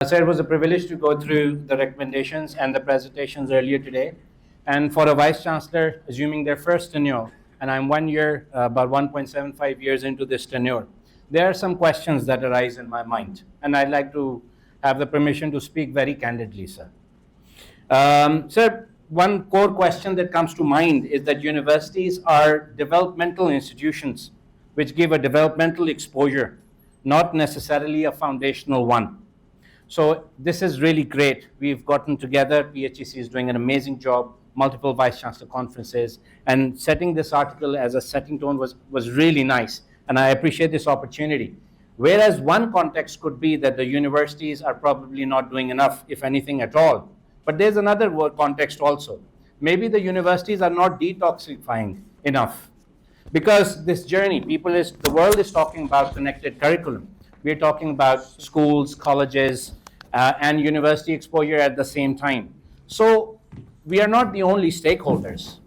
So it was a privilege to go through the recommendations and the presentations earlier today. And for a vice chancellor assuming their first tenure, and I'm 1 year, about 1.75 years into this tenure, there are some questions that arise in my mind. And I'd like to have the permission to speak very candidly, sir. Sir, one core question that comes to mind is that universities are developmental institutions which give a developmental exposure, not necessarily a foundational one. So this is really great. We've gotten together. PHEC is doing an amazing job, multiple vice chancellor conferences, and setting this article as a setting tone was really nice. And I appreciate this opportunity. Whereas one context could be that the universities are probably not doing enough, if anything at all. But there's another context also. Maybe the universities are not detoxifying enough. Because this journey, the world is talking about connected curriculum. We're talking about schools, colleges, and university exposure at the same time. So we are not the only stakeholders.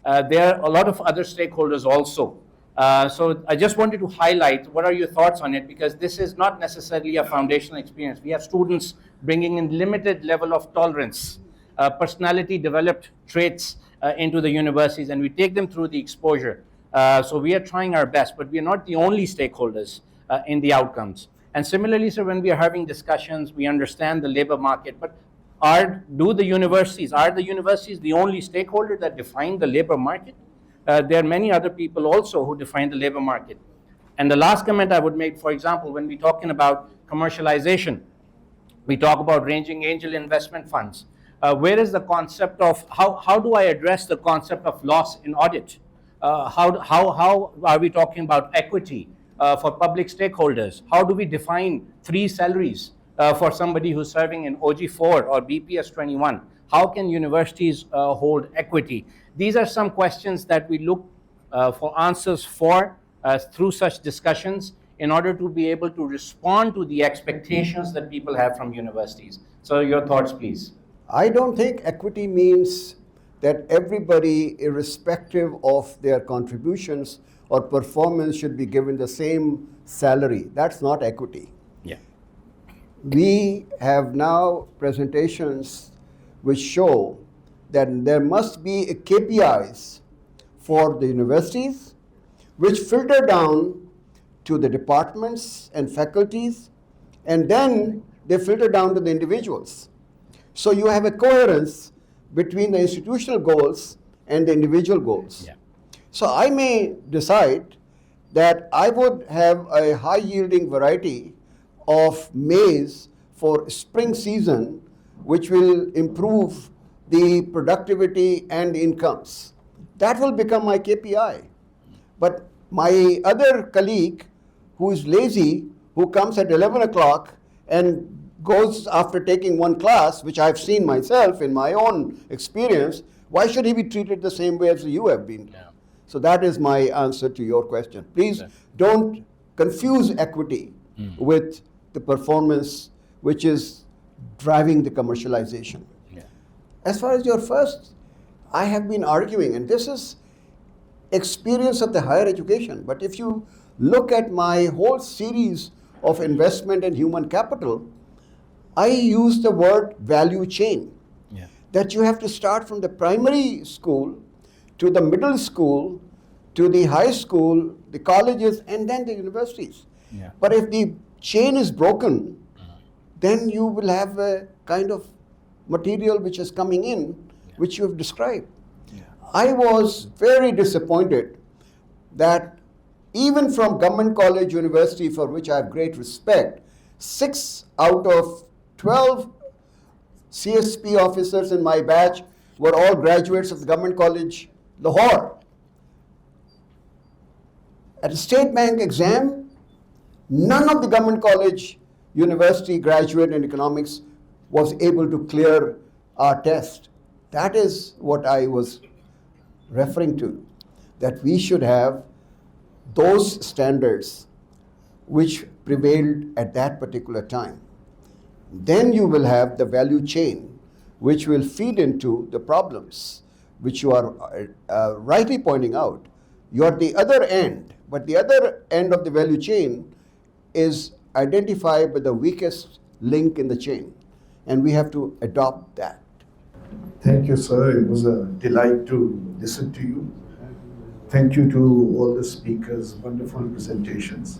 There are a lot of other stakeholders also. So I just wanted to highlight what are your thoughts on it, because this is not necessarily a foundational experience. We have students bringing in limited level of tolerance, personality developed traits into the universities, and we take them through the exposure. So we are trying our best, but we are not the only stakeholders in the outcomes. And similarly, sir, when we are having discussions, we understand the labor market, but are the universities the only stakeholder that define the labor market? There are many other people also who define the labor market. And the last comment I would make, for example, when we're talking about commercialization, we talk about ranging angel investment funds. Where is the concept of how do I address the concept of loss in audit? How are we talking about equity for public stakeholders? How do we define 3 salaries for somebody who's serving in OG4 or BPS 21? How can universities hold equity? These are some questions that we look for answers for through such discussions in order to be able to respond to the expectations that people have from universities. So your thoughts, please. I don't think equity means that everybody, irrespective of their contributions or performance, should be given the same salary. That's not equity. Yeah. We have now presentations which show that there must be KPIs for the universities which filter down to the departments and faculties, and then they filter down to the individuals. So you have a coherence between the institutional goals and the individual goals. Yeah. So I may decide that I would have a high-yielding variety of maize for spring season, which will improve the productivity and incomes. That will become my KPI. But my other colleague who is lazy, who comes at 11 o'clock and goes after taking one class, which I've seen myself in my own experience, why should he be treated the same way as you have been? Yeah. So that is my answer to your question. Please don't confuse equity with the performance which is driving the commercialization. Yeah. As far as your first, I have been arguing, and this is experience of the higher education, but if you look at my whole series of investment in human capital, I use the word value chain. Yeah. That you have to start from the primary school to the middle school to the high school, the colleges, and then the universities. Yeah. But if the chain is broken, then you will have a kind of material which is coming in, which you have described. Yeah. I was very disappointed that even from government college university, for which I have great respect, 6 out of 12 CSP officers in my batch were all graduates of the government college Lahore. At the State Bank exam, none of the government college university graduate in economics was able to clear our test. That is what I was referring to, that we should have those standards which prevailed at that particular time. Then you will have the value chain which will feed into the problems which you are rightly pointing out. You are the other end, but the other end of the value chain is identified by the weakest link in the chain, and we have to adopt that. Thank you, sir. It was a delight to listen to you. Thank you to all the speakers. Wonderful presentations.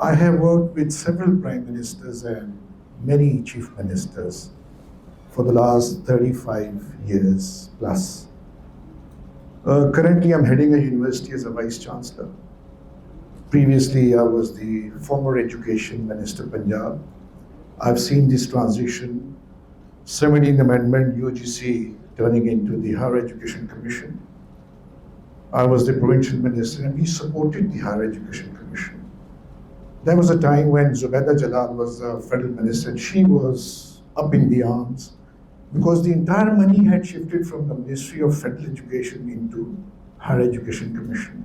I have worked with several prime ministers and many chief ministers for the last 35 years plus. Currently, I'm heading a university as a vice chancellor. Previously, I was the former education minister, Punjab. I've seen this transition, 17th Amendment, UGC turning into the Higher Education Commission. I was the provincial minister and we supported the Higher Education Commission. There was a time when Zubaida Jalal was the federal minister and she was up in the arms because the entire money had shifted from the Ministry of Federal Education into Higher Education Commission.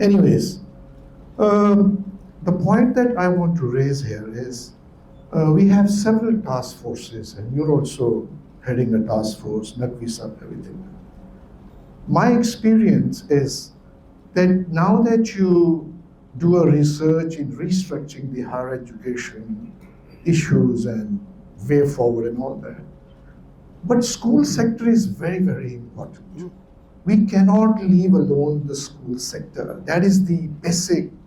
Anyways, the point that I want to raise here is we have several task forces and you're also heading a task force, Naqvi sab, everything. My experience is that now that you do a research in restructuring the higher education issues and way forward and all that, but school sector is very, very important. We cannot leave alone the school sector. That is the basic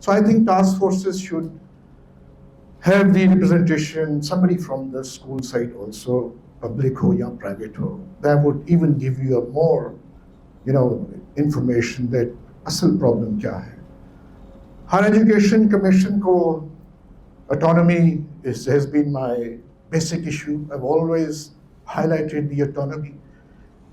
So I think task forces should have the representation, somebody from the school side also, public ho ya private ho. That would even give you a more, information that asal problem kya hai. Higher Education Commission ko autonomy has been my basic issue. I've always highlighted the autonomy.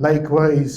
Likewise,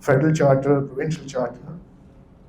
federal charter, provincial charter.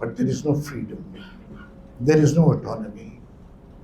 but there is no freedom, there is no autonomy.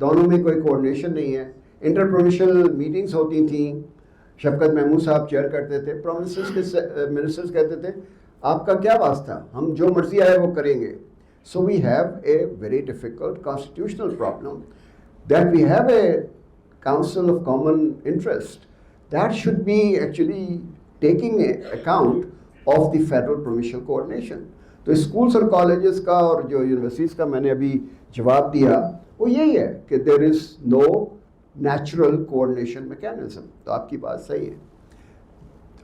دونوں میں کوئی coordination نہیں ہے. انٹرپروینشل meetings ہوتی تھیں, شفقت محمود صاحب chair کرتے تھے, منسٹرز کہتے تھے آپ کا کیا واسطہ, ہم جو مرضی آئے وہ کریں گے. So we have a very difficult constitutional problem that we have a council of common interest that should be actually taking account of the federal provincial coordination. تو اسکولس اور کالجز کا اور جو یونیورسٹیز کا میں نے ابھی جواب دیا وہ یہی ہے کہ دیر از نو نیچرل کوآرڈینیشن میکینزم. تو آپ کی بات صحیح ہے.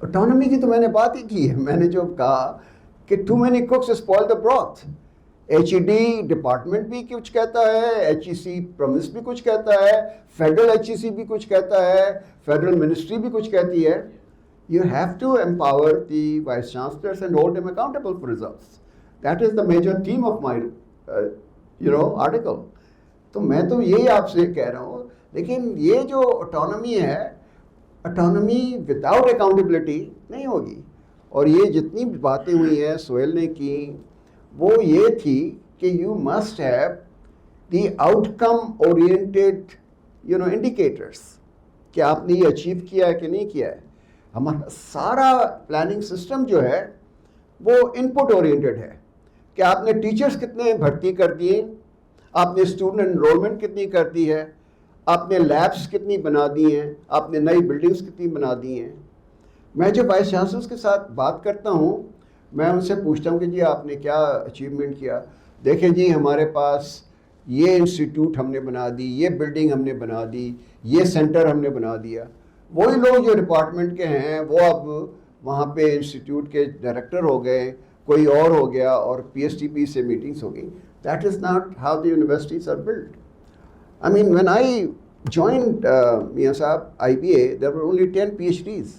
اٹانومی کی تو میں نے بات ہی کی ہے. میں نے جو کہا کہ too many cooks spoil the broth. H E D department بھی کچھ کہتا ہے, ایچ ای سی پرومس بھی کچھ کہتا ہے, فیڈرل ایچ ای سی بھی کچھ کہتا ہے, فیڈرل منسٹری بھی کچھ کہتی ہے. You have to empower the vice chancellors and hold them accountable for results. That is the major theme of my article. تو میں تو یہی آپ سے کہہ رہا ہوں. لیکن یہ جو اٹانومی ہے, اٹانومی وداؤٹ اکاؤنٹیبلٹی نہیں ہوگی. اور یہ جتنی باتیں ہوئی ہیں سہیل نے کی وہ یہ تھی کہ you must have the out come oriented indicators کہ آپ نے یہ اچیو کیا ہے کہ نہیں کیا ہے. ہمارا سارا پلاننگ سسٹم جو ہے وہ ان پٹ اورینٹیڈ ہے کہ آپ نے ٹیچرس کتنے بھرتی کر دیے, آپ نے اسٹوڈنٹ انرولمنٹ کتنی کر دی ہے, آپ نے لیبس کتنی بنا دی ہیں, آپ نے نئی بلڈنگس کتنی بنا دی ہیں. میں جو وائس چانسلرس کے ساتھ بات کرتا ہوں میں ان سے پوچھتا ہوں کہ جی آپ نے کیا اچیومنٹ کیا. دیکھیں جی ہمارے پاس یہ انسٹیٹیوٹ ہم نے بنا دی, یہ بلڈنگ ہم نے بنا دی, یہ سینٹر ہم نے بنا دیا. وہی لوگ جو ڈپارٹمنٹ کے ہیں وہ اب وہاں پہ انسٹیٹیوٹ کے ڈائریکٹر ہو گئے, کوئی اور ہو گیا, اور پی ایس ٹی پی سے میٹنگس ہو گئی. That is not how the universities are build. I mean, when I joined Mian Saab, IBA, there were only 10 PhDs.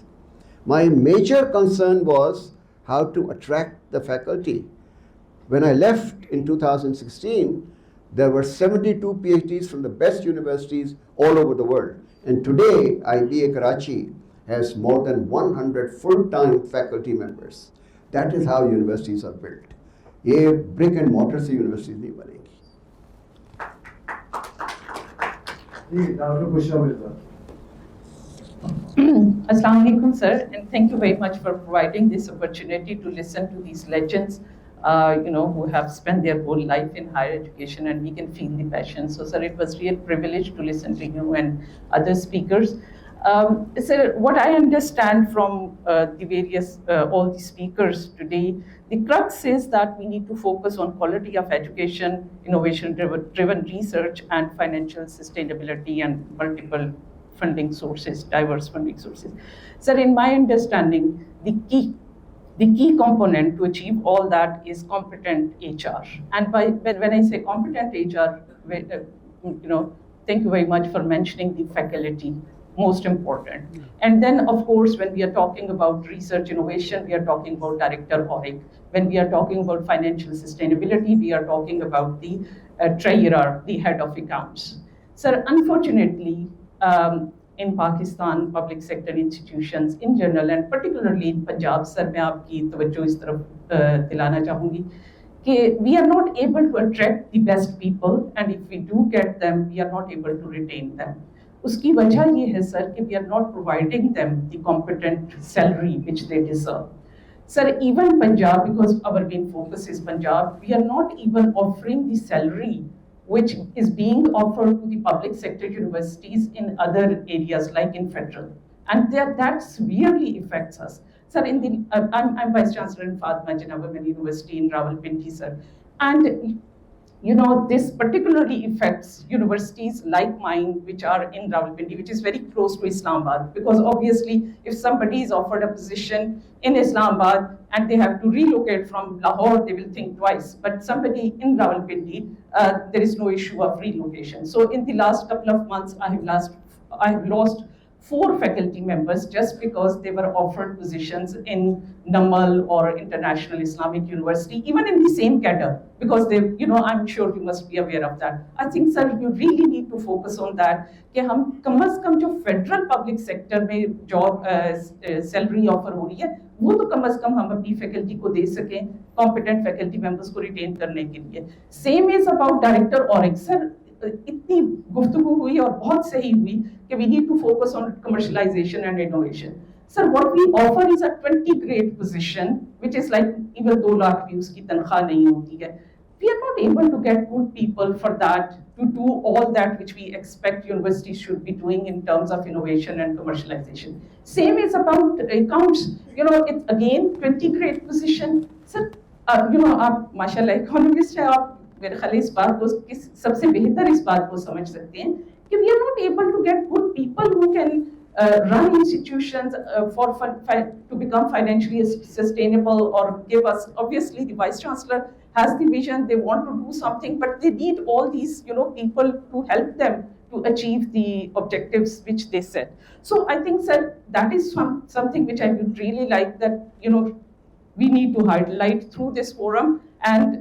My major concern was how to attract the faculty. When I left in 2016, there were 72 PhDs from the best universities all over the world. And today, IBA Karachi has more than 100 full-time faculty members. That is how universities are built. یہ brick and mortar سے universities نہیں بنے گی. Assalamu alaikum, sir, and thank you very much for providing this opportunity to listen to these legends, who have spent their whole life in higher education, and we can feel the passion. So, sir, it was real privilege to listen to you and other speakers. Sir, what I understand from the various, all the speakers today, the crux is that we need to focus on quality of education, innovation-driven research, and financial sustainability and multiple funding sources, diverse funding sources. Sir, in my understanding, the key component to achieve all that is competent HR. And when I say competent HR, thank you very much for mentioning the faculty, most important. And then, of course, when we are talking about research innovation, we are talking about Director Auric. When we are talking about financial sustainability, we are talking about the treasurer, the head of accounts. Sir, unfortunately, in Pakistan, public sector institutions in general, and particularly in Punjab, sir, میں آپ کی توجہ اس طرف دلانا چاہوں گی کہ we are not able to attract the best people, and if we do get them, we are not able to retain them. اس کی وجہ یہ ہے سر کہ we are not providing them the competent salary which they deserve. Sir, even Punjab, because our main focus is Punjab, we are not even offering the salary which is being offered to the public sector universities in other areas like in federal. And that severely affects us. Sir, I'm Vice Chancellor in Fatima Jinnah Women University in Rawalpindi, sir. And this particularly affects universities like mine, which are in Rawalpindi, which is very close to Islamabad. Because obviously, if somebody is offered a position in Islamabad and they have to relocate from Lahore, they will think twice. But somebody in Rawalpindi, there is no issue of relocation. So in the last couple of months, I have lost 4 faculty members just because they were offered positions in Namal or International Islamic University, even in the same cadre, because I'm sure you must be aware of that. I think, sir, you really need to focus on that, کہ ہم کم از کم جو federal public sector میں job salary offer ہو رہی ہے وہ تو کم از کم ہم اپنی فیکلٹی کو دے سکیں, کمپیٹنٹ فیکلٹی ممبرس کو ریٹین کرنے کے لیے. Same is about director ORIC. Sir, اتنی گفتگو ہوئی اور بہت صحیح ہوئی کہ we need to focus on commercialization and innovation. Sir, what we offer is a 20 grade position, which is like even 2 lakh بھی اس کی تنخواہ نہیں ہوتی ہے. We are not able to get good people for that, to do all that which we expect universities should be doing in terms of innovation and commercialization. Same is about accounts. It's again 20 grade position. Sir, آپ ماشاء اللہ economist ہیں, آپ میرے خیال اس بات کو سب سے بہتر اس بات کو سمجھ سکتے ہیں کہ we are not able to get good people who can run institutions to become financially sustainable or give us. Obviously, the Vice Chancellor has the vision, they want to do something, but they need all these people to help them to achieve the objectives which they set. So I think, sir, that is something which I would really like that we need to highlight through this forum. And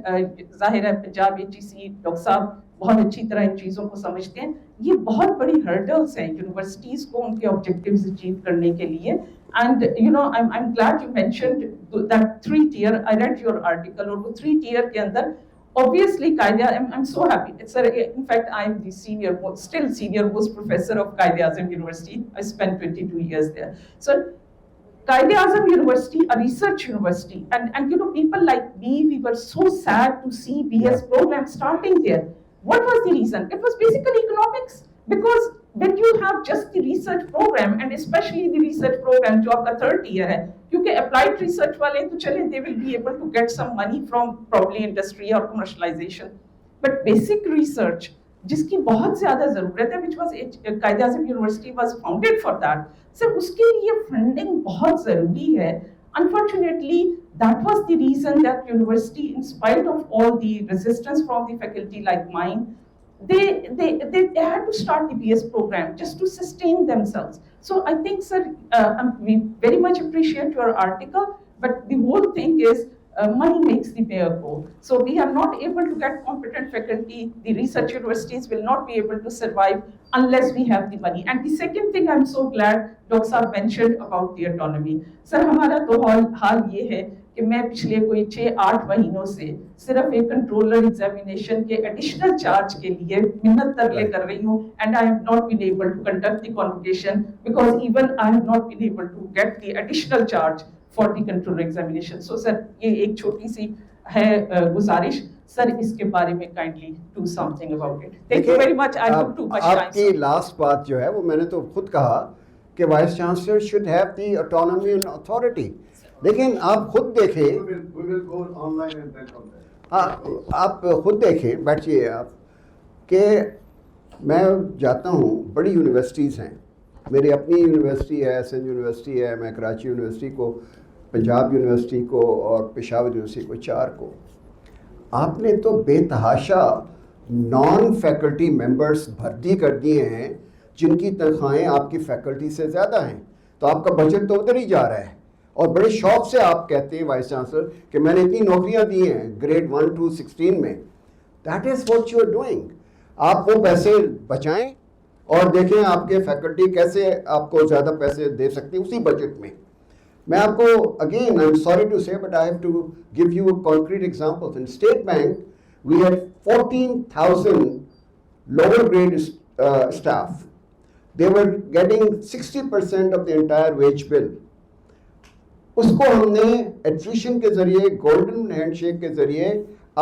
ظاہر ہے Punjab AGC doctor صاحب بہت اچھی طرح ان چیزوں کو سمجھتے ہیں. یہ بہت بڑی ہرڈلس ہیں یونیورسٹیز کو ان کے آبجیکٹیوز اچیو کرنے کے لیے. And I'm glad you mentioned that 3-tier. I read your article, اور وہ 3-tier کے اندر obviously I'm so happy. In fact, I'm the still senior most professor of Quaid-e-Azam University. I spent 22 years there. So Quaid-e-Azam University, a research university, and people like me, we were so sad to see BS program starting there. What was the reason? It was basically economics, because when you have just the research program, and especially the research program جو آپ کا 3rd tier ہے, کیونکہ applied research والے تو چلیں they will be able to get some money from probably industry or commercialization, but basic research جس کی بہت زیادہ ضرورت ہے, which was Quaid-e-Azam University was founded for that. سر اس کے لیے فنڈنگ بہت ضروری ہے. Unfortunately, that was the reason that university, in spite of all the resistance from the faculty like mine, they had to start the BS program just to sustain themselves. So I think, sir, we very much appreciate your article, but the whole thing is money makes the mayor go. So we are not able to get competent faculty. The research universities will not be able to survive unless we have the money. And the second thing, I'm so glad Dr. Saab mentioned about the autonomy. Sir, ہمارا تو حال یہ ہے کہ میں پچھلے کوئی 6-8 مہینوں سے صرف ایک کنٹرولر ایگزامینیشن کے ایڈیشنل چارج کے لیے منت ترلے کر رہی ہوں, and I have not been able to conduct the convocation because even I have not been able to get the additional charge for the controller examination. So sir, یہ ایک چھوٹی سی ہے گزارش سر, اس کے بارے میں kindly do something about it. Thank you very much. I took too much time. آپ کی لاسٹ بات جو ہے وہ میں نے تو خود کہا کہ vice chancellor should have the autonomy and authority. لیکن آپ خود دیکھیں, آپ خود دیکھیں, بیٹھیے آپ, کہ میں جاتا ہوں بڑی یونیورسٹیز ہیں, میری اپنی یونیورسٹی ہے, سندھ یونیورسٹی ہے, میں کراچی یونیورسٹی کو, پنجاب یونیورسٹی کو اور پشاور یونیورسٹی کو, 4 کو. آپ نے تو بے تحاشا نان فیکلٹی ممبرس بھرتی کر دیے ہیں جن کی تنخواہیں آپ کی فیکلٹی سے زیادہ ہیں, تو آپ کا بجٹ تو ادھر ہی جا رہا ہے. اور بڑے شوق سے آپ کہتے ہیں وائس چانسلر کہ میں نے اتنی نوکریاں دی ہیں گریڈ 1 to 16 میں. That is what you are doing. آپ وہ پیسے بچائیں اور دیکھیں آپ کے فیکلٹی کیسے آپ کو زیادہ پیسے دے سکتی ہیں اسی بجٹ میں. میں آپ کو again I am sorry to say but I have to give you concrete examples. In state bank we had 14,000 lower grade staff. They were getting 60% of the entire wage bill. اس کو ہم نے iteration کے ذریعے, golden hand shake کے ذریعے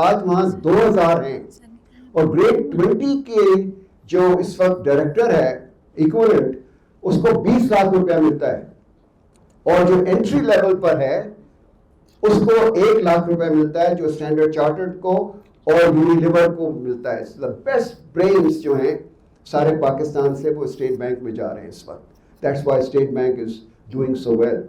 آج وہاں 2,000 ہیں, اور گریڈ 20 کے جو اس وقت ڈائریکٹر ہے ایکوولنٹ, اس کو 20 لاکھ روپیہ ملتا ہے, اور جو انٹری لیول پر ہے اس کو 1 لاکھ روپے ملتا ہے, جو اسٹینڈرڈ چارٹرڈ کو اور یونیلیور کو ملتا ہے. بیسٹ برینز جو ہیں سارے پاکستان سے وہ اسٹیٹ بینک میں جا رہے ہیں اس وقت. That's why State Bank is doing so well.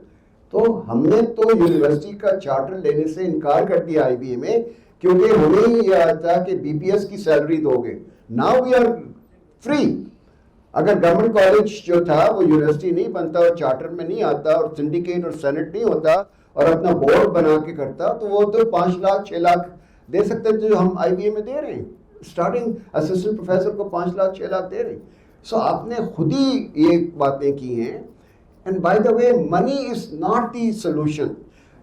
تو ہم نے تو یونیورسٹی کا چارٹر لینے سے انکار کر دیا آئی بی اے میں, کیونکہ ہمیں ہی یہ آتا کہ بی پی ایس کی سیلری دو گے. Now we are free. اگر گورنمنٹ کالج جو تھا وہ یونیورسٹی نہیں بنتا اور چارٹر میں نہیں آتا اور سنڈیکیٹ اور سینٹ نہیں ہوتا اور اپنا بورڈ بنا کے کرتا, تو وہ تو 5 لاکھ 6 لاکھ دے سکتے تھے جو ہم آئی بی اے میں دے رہے ہیں. اسٹارٹنگ اسسٹنٹ پروفیسر کو 5 لاکھ 6 لاکھ دے رہے ہیں. سو آپ نے خود ہی یہ باتیں کی ہیں. And by the way, money is not the solution.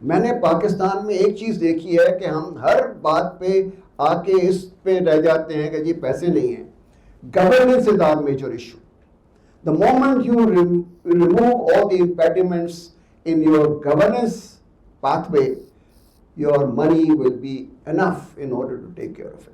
میں نے پاکستان میں ایک چیز دیکھی ہے کہ ہم ہر بات پہ آ کے اس پہ رہ جاتے ہیں کہ جی پیسے نہیں ہیں. Governance is our major issue. The moment you remove all the impediments in your governance pathway, your money will be enough in order to take care of it.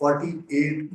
48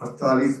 48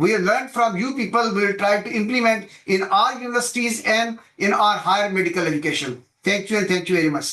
we have learned from you people, we will try to implement in our universities and in our higher medical education. Thank you and thank you very much.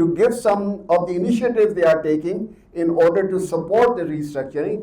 to give some of the initiatives they are taking in order to support the restructuring.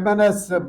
MNS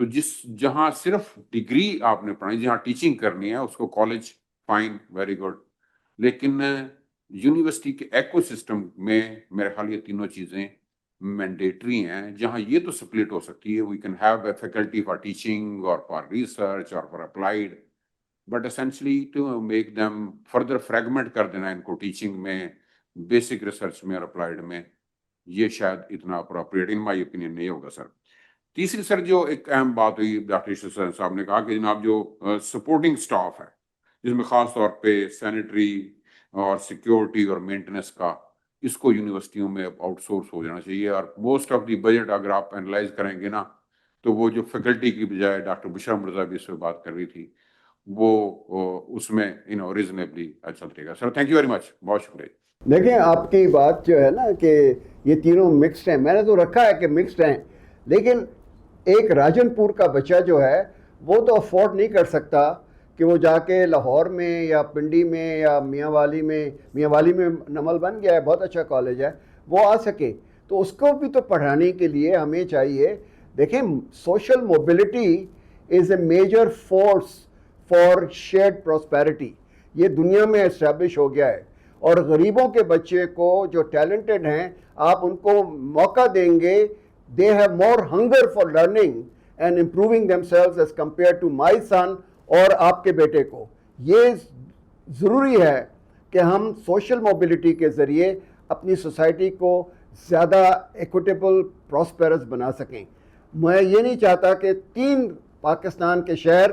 تو جہاں صرف degree آپ نے پڑھانی، جہاں teaching کرنی ہے اس کو کالج فائن ویری گڈ، لیکن یونیورسٹی کے ایکو سسٹم میں میرے خیال یہ تینوں چیزیں مینڈیٹری ہیں. جہاں یہ تو سپلٹ ہو سکتی ہے، we can have a faculty for teaching اور فار ریسرچ اور for applied, but essentially to make them further fragment کر دینا ان کو ٹیچنگ میں، بیسک ریسرچ میں اور اپلائیڈ میں، یہ شاید اتنا اپروپریٹ ان مائی اوپینین نہیں ہوگا سر. تیسری سر جو ایک اہم بات ہوئی ڈاکٹر یوسف صاحب نے کہا کہ جناب جو سپورٹنگ سٹاف ہے جس میں خاص طور پہ سینیٹری اور سیکیورٹی اور مینٹیننس کا، اس کو یونیورسٹیوں میں آؤٹ سورس ہو جانا چاہیے. اور موسٹ آف دی بجٹ اگر آپ اینالائز کریں گے نا تو وہ جو فیکلٹی کی بجائے ڈاکٹر بشرا مرزا بھی اس پہ بات کر رہی تھی، وہ اس میں ریزنیبلی اچھا رہے گا. Sir thank you very much, بہت شکریہ. دیکھیں آپ کی بات جو ہے نا کہ یہ تینوں مکسڈ ہیں، میں نے تو رکھا ہے کہ مکسڈ ہیں، لیکن ایک راجن پور کا بچہ جو ہے وہ تو افورڈ نہیں کر سکتا کہ وہ جا کے لاہور میں یا پنڈی میں یا میاں والی میں نمل بن گیا ہے، بہت اچھا کالج ہے، وہ آ سکے. تو اس کو بھی تو پڑھانے کے لیے ہمیں چاہیے. دیکھیں social mobility is a major force for shared prosperity, یہ دنیا میں اسٹیبلش ہو گیا ہے. اور غریبوں کے بچے کو جو ٹیلنٹڈ ہیں آپ ان کو موقع دیں گے، they have more hunger for learning and improving themselves as compared to my son اور آپ کے بیٹے کو. یہ ضروری ہے کہ ہم سوشل موبلٹی کے ذریعے اپنی سوسائٹی کو زیادہ ایکوٹیبل پراسپیرس بنا سکیں. میں یہ نہیں چاہتا کہ 3 پاکستان کے شہر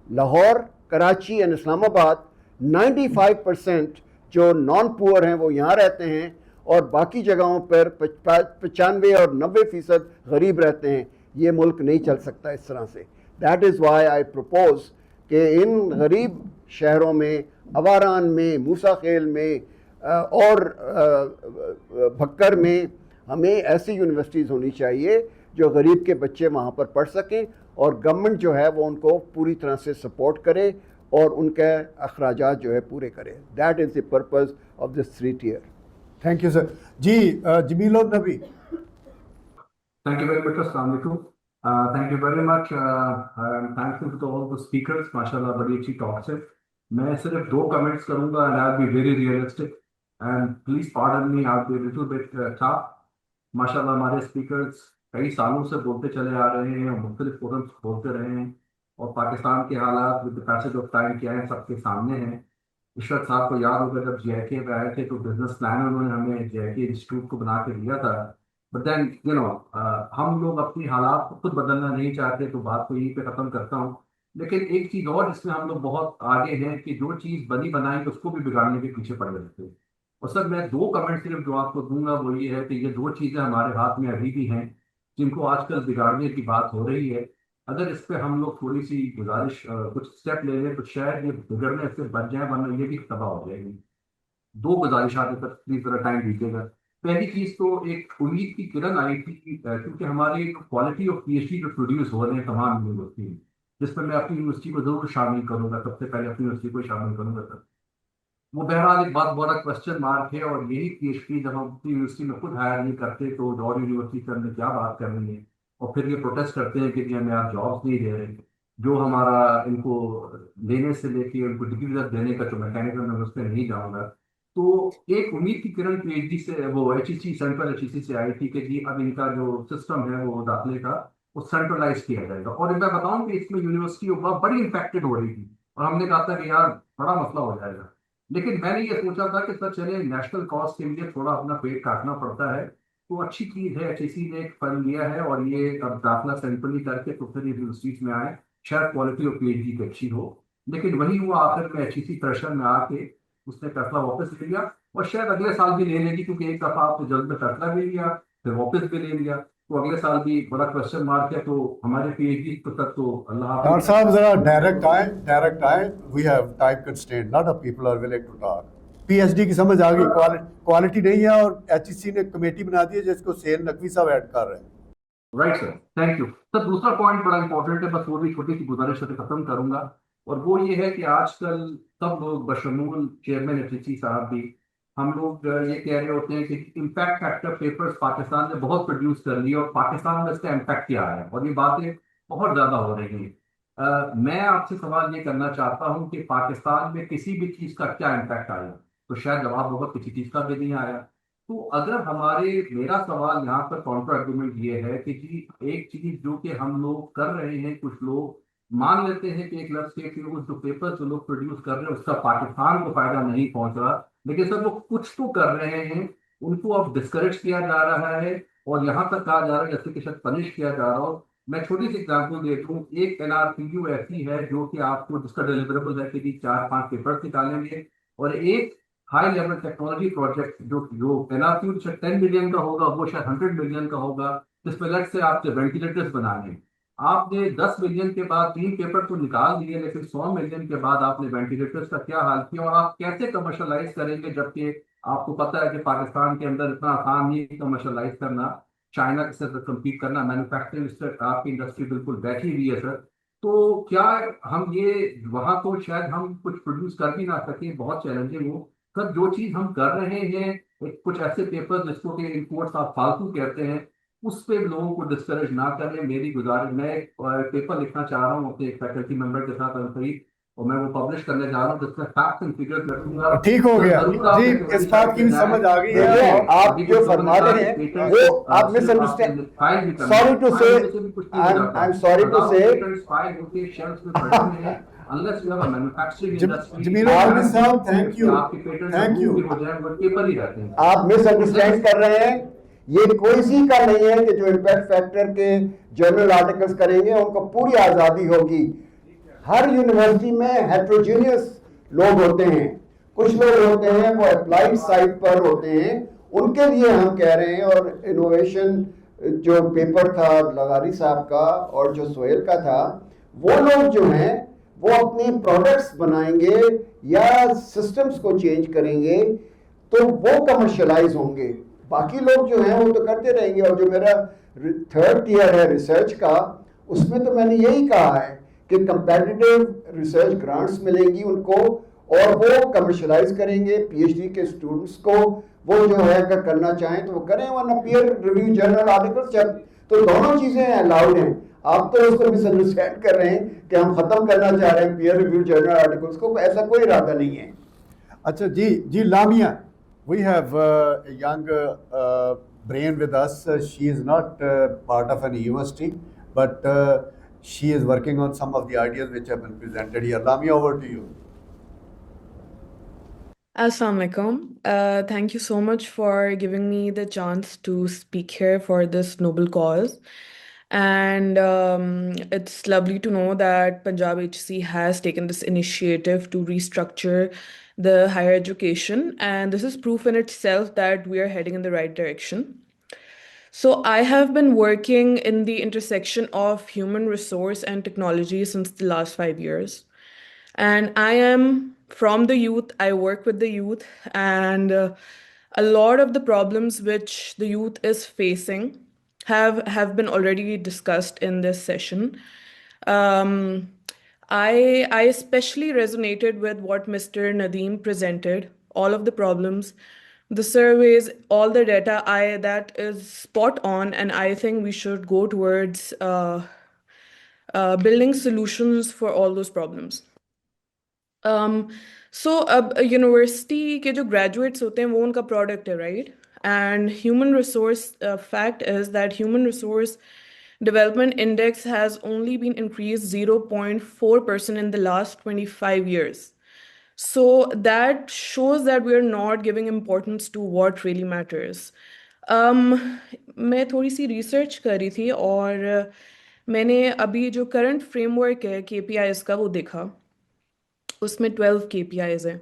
لاہور، کراچی اور اسلام آباد 95% جو نان پور ہیں وہ یہاں رہتے ہیں اور باقی جگہوں پر 95 اور 90% غریب رہتے ہیں. یہ ملک نہیں چل سکتا اس طرح سے. That is why I propose کہ ان غریب شہروں میں، اواران میں، موسیٰ خیل میں اور بھکر میں ہمیں ایسی یونیورسٹیز ہونی چاہیے جو غریب کے بچے وہاں پر پڑھ سکیں، اور گورنمنٹ جو ہے وہ ان کو پوری طرح سے سپورٹ کرے اور ان کے اخراجات جو ہے پورے کرے. That is the purpose of this 3 tier. Thank you sir. جی Jamil un Nabi. Thank you very much. Assalamu alaikum. Thank you very much. I'm thankful to all the speakers. MashaAllah, بڑی اچھی ٹاکس ہے. میں صرف 2 comments کروں گا and I'll be very realistic. And please pardon me, I'll be a little bit tough. MashaAllah, ہمارے speakers کئی سالوں سے بولتے چلے آ رہے ہیں اور مختلف فورمس بولتے رہے ہیں، اور پاکستان کے حالات with the passage of time کیا ہیں سب کے سامنے ہیں. عشرت صاحب کو یاد ہوگا جب JIK پہ آئے تھے تو بزنس پلان انہوں نے ہمیں JIK انسٹیٹیوٹ کو بنا کے دیا تھا. بٹ دین ہم لوگ اپنی حالات کو خود بدلنا نہیں چاہتے، تو بات کو یہیں پہ ختم کرتا ہوں. لیکن ایک چیز اور جس میں ہم لوگ بہت آگے ہیں کہ جو چیز بنی بنائی اس کو بھی بگاڑنے کے پیچھے پڑ جاتے ہیں. اور سر میں 2 کمنٹ صرف جو آپ کو دوں گا وہ یہ ہے کہ یہ 2 چیزیں ہمارے ہاتھ میں ابھی بھی ہیں جن کو آج کل بگاڑنے کی بات ہو رہی ہے. اگر اس پہ ہم لوگ تھوڑی سی گزارش کچھ اسٹیپ لے لیں تو شاید یہ بگڑنے سے بچ جائیں، ورنہ یہ بھی تباہ ہو جائے گی. 2 گزارشات پر پلیز ذرا ٹائم دیجیے گا. پہلی چیز تو ایک امید کی کرن آئی تھی کیونکہ ہماری کوالٹی آف PhD جو پروڈیوس ہو رہے ہیں تمام یونیورسٹی میں، جس میں میں اپنی یونیورسٹی کو ضرور شامل کروں گا، سب سے پہلے اپنی یونیورسٹی کو شامل کروں گا. سر وہ بہرحال ایک بہت بڑا کوشچن مارک ہے، اور یہی PhD جب ہم اپنی یونیورسٹی میں خود ہائر نہیں کرتے تو اور یونیورسٹی سے ہم نے کیا بات کرنی ہے. اور پھر یہ پروٹیسٹ کرتے ہیں کہ جی ہمیں آپ جابس نہیں دے رہے. جو ہمارا ان کو لینے سے لے کے ان کو ڈگری تک دینے کا جو میکینزم ہے اس پہ نہیں جاؤں گا. تو ایک امید کی کرن PhD سے وہ HEC سینٹرل HEC سے آئی تھی کہ جی اب ان کا جو سسٹم ہے وہ داخلے کا وہ سینٹرلائز کیا جائے گا. اور میں بتاؤں کہ اس میں یونیورسٹی بڑی امپیکٹڈ ہو رہی تھی اور ہم نے کہا تھا کہ یار بڑا مسئلہ ہو جائے گا. لیکن میں نے یہ سوچا تھا کہ سر چلے نیشنل کاز کے لیے تھوڑا اپنا پیٹ کاٹنا پڑتا ہے، تو اچھی چیز ہے HEC نے ایک فنڈ لیا ہے اور یہ اب داخلہ سینٹرلی کر کے تو پھر یونیورسٹیز میں آئے، شاید کوالٹی آف PhD کی اچھی ہو. لیکن وہی ہوا آخر میں HEC پریشر میں آ کے اس نے فیصلہ واپس لے لیا، اور شاید اگلے سال بھی لے لے گی کیونکہ ایک دفعہ آپ نے جلد میں فیصلہ بھی لیا پھر واپس بھی لے لیا، تو اگلے سال بھی بڑا کوشچن مارک ہے. تو ہمارے PhD کو تک تو اللہ ڈاکٹر صاحب ذرا ڈائریکٹ آئیں. We have time constraint, not of people are willing to talk. PhD کی سمجھ آ گئی، کوالٹی نہیں ہے، اور HEC نے کمیٹی بنا دی ہے جس کو سین نقوی صاحب ایڈ کر رہے ہیں. رائٹ سر، تھینک یو سر. دوسرا پوائنٹ بڑا امپورٹنٹ ہے، بس وہ بھی چھوٹی سی گزارش سے ختم کروں گا، اور وہ یہ ہے کہ آج کل سب لوگ بشمول چیئرمین HEC صاحب بھی ہم لوگ یہ کہہ رہے ہوتے ہیں کہ امپیکٹ فیکٹر پیپرز پاکستان نے بہت پروڈیوس کر لی اور پاکستان میں اس کا امپیکٹ کیا ہے. اور یہ باتیں بہت زیادہ ہو رہی ہیں. میں آپ سے سوال یہ کرنا چاہتا ہوں کہ پاکستان میں کسی بھی چیز کا کیا امپیکٹ آیا؟ تو شاید جواب ہوگا کسی چیز کا بھی نہیں آیا. تو اگر میرا سوال یہاں پر کاؤنٹر آرگومنٹ یہ ہے کہ جی ایک چیز جو کہ ہم لوگ کر رہے ہیں، کچھ لوگ مان لیتے ہیں کہ ایک لفظ کے جو پیپر جو لوگ پروڈیوس کر رہے ہیں اس کا پاکستان کو فائدہ نہیں پہنچ رہا، لیکن سر وہ کچھ تو کر رہے ہیں، ان کو اب ڈسکریج کیا جا رہا ہے اور یہاں تک کہا جا رہا ہے جیسے کہ شاید پنش کیا جا رہا ہو. میں چھوٹی سی ایگزامپل دیتا ہوں. ایک NRPU ایسی ہے جو کہ آپ کو جس کا ڈیلیوریبل ہے کہ جی 4-5 پیپر نکالیں گے، اور ایک ہائی لیول ٹیکنالوجی پروجیکٹ جو NRPU شاید 10 ملین کا ہوگا وہ شاید 100 ملین کا ہوگا، جس پہ لیٹ سے آپ کے وینٹیلیٹرز بنانے ہیں. آپ نے 10 ملین کے بعد 3 پیپر تو نکال دیے، لیکن 100 ملین کے بعد آپ نے وینٹیلیٹرز کا کیا حال کیا، اور آپ کیسے کمرشلائز کریں گے جبکہ آپ کو پتہ ہے کہ پاکستان کے اندر اتنا آسان نہیں ہے کمرشلائز کرنا، چائنا کے ساتھ کمپیٹ کرنا، مینوفیکچرنگ آپ کی انڈسٹری بالکل بیٹھی ہوئی ہے سر. تو کیا ہم یہ وہاں تو شاید ہم کچھ پروڈیوس کر بھی نہ سکیں، بہت چیلنجنگ ہو سر. جو چیز ہم کر رہے ہیں کچھ ایسے پیپر جس کو کہ امپورٹس آپ فالتو کہتے ہیں، اس پہ لوگوں کو ڈسکریج نہ کریں. میری گزارش، میں ایک پیپر لکھنا چاہ رہا ہوں اپنے ایک فیکلٹی ممبر کے ساتھ اور میں وہ پبلش کرنے جا رہا ہوں جس میں فیکٹس اینڈ فگرز رکھوں گا. ٹھیک ہو گیا جی، اس بات کی بھی سمجھ آ گئی ہے. دیکھیں آپ جو فرما رہے ہیں وہ آپ مس انڈرسٹینڈ. سوری ٹو سے آئی ایم سوری ٹو سے unless you have a manufacturing industry, جمیل العالمین صاحب تھینک یو، آپ کے پیٹنٹ تھینک یو. ہو جائیں وہ پیپر ہی رہتے ہیں. آپ مس انڈرسٹینڈ کر رہے ہیں. یہ کوئی سی کا نہیں ہے کہ جو امپیکٹ فیکٹر کے جرنل آرٹیکلز کریں گے ان کو پوری آزادی ہوگی. ہر یونیورسٹی میں ہیٹروجینیس لوگ ہوتے ہیں. کچھ لوگ ہوتے ہیں وہ اپلائیڈ سائٹ پر ہوتے ہیں، ان کے لیے ہم کہہ رہے ہیں. اور انوویشن جو پیپر تھا لغاری صاحب کا اور جو سہیل کا تھا، وہ لوگ جو ہیں وہ اپنے پروڈکٹس بنائیں گے یا سسٹمز کو چینج کریں گے تو وہ کمرشلائز ہوں گے. باقی لوگ جو ہیں وہ تو کرتے رہیں گے. اور جو میرا 3rd ایئر ہے ریسرچ کا، اس میں تو میں نے یہی کہا ہے کہ کمپیٹیٹیو ریسرچ گرانٹس ملیں گی ان کو اور وہ کمرشلائز کریں گے. PhD کے اسٹوڈنٹس کو وہ جو ہے اگر کرنا چاہیں تو وہ کریں، ورنہ پیئر ریویو جرنل آرٹیکلس جب تو دونوں چیزیں الاؤڈ ہیں. آپ تو اس کو مس انڈرسٹینڈ کر رہے ہیں کہ ہم ختم کرنا چاہ رہے ہیں پیئر ریویو جرنل آرٹیکلس کو. ایسا کوئی ارادہ نہیں ہے. اچھا جی لامیا، we have a young brain with us. She is not part of an university, but she is working on some of the ideas which have been presented here. Lamia, over to you. Assalamu alaikum. Thank you so much for giving me the chance to speak here for this noble cause. And it's lovely to know that Punjab HC has taken this initiative to restructure the higher education, and this is proof in itself that we are heading in the right direction. So I have been working in the intersection of human resource and technology since the last 5 years. And I am from the youth, I work with the youth, and a lot of the problems which the youth is facing have been already discussed in this session. I especially resonated with what Mr. Nadeem presented, all of the problems, the surveys, all the data. That is spot on, and I think we should go towards building solutions for all those problems. So اب university کے جو graduates ہوتے ہیں وہ ان کا product ہے، right? And human resource fact is that human resource development index has only been increased 0.4% in the last 25 years. So that shows that we are not giving importance to what really matters. میں تھوڑی سی research کر رہی تھی اور میں نے ابھی جو کرنٹ فریم ورک ہے KPIs کا وہ دیکھا. اس میں 12 KPIs ہیں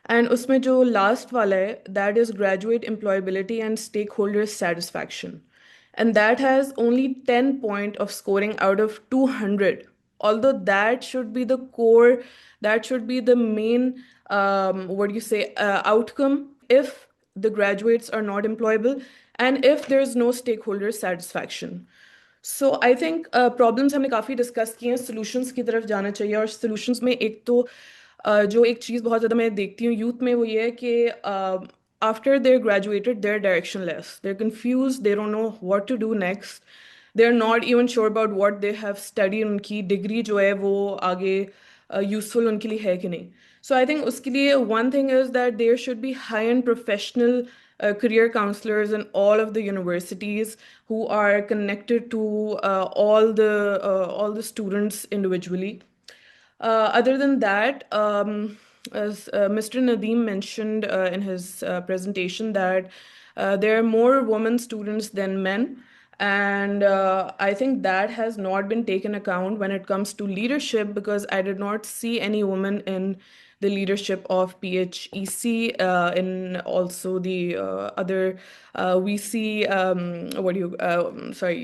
اینڈ اس میں جو لاسٹ والا ہے that is graduate employability and stakeholder satisfaction. And that has only 10 points of scoring out of 200. Although that should be the core, that should be the main, outcome if the graduates are not employable and if there is no stakeholder satisfaction. So I think problems ہم نے کافی discuss کیے ہیں، solutions کی طرف جانا چاہیے. اور solutions میں ایک تو جو ایک چیز بہت زیادہ میں دیکھتی ہوں یوتھ میں وہ یہ ہے کہ after they're graduated, they're directionless. They're confused. They don't know what to do next. they're not even sure about what they have studied, unki degree jo hai wo aage useful unke liye hai ki nahi. So I think uske liye one thing is that there should be high-end professional career counselors in all of the universities who are connected to all the students individually. Other than that, as Mr. Nadeem mentioned in his presentation, that there are more women students than men. And I think that has not been taken account when it comes to leadership, because I did not see any woman in the leadership of PHEC, in also the other we see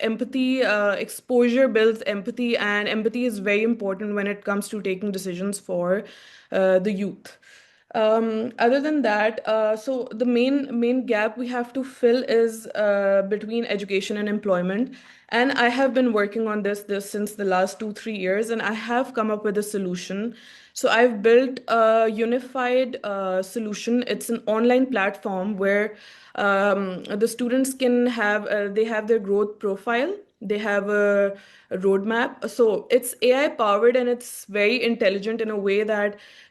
empathy, exposure builds empathy, and empathy is very important when it comes to taking decisions for the youth. Other than that, so the main gap we have to fill is between education and employment. And I have been working on this since the last 2-3 years, and I have come up with a solution. So I've built a unified solution. It's an online platform where the students can have they have their growth profile, they have a roadmap. So it's AI powered, and it's very intelligent in a way that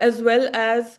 as well as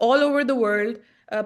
all over the world.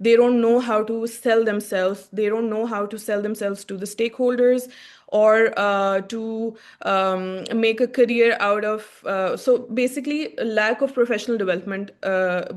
They don't know how to sell themselves. They don't know how to sell themselves to the stakeholders, or to make a career out of. So basically, lack of professional development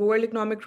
World Economic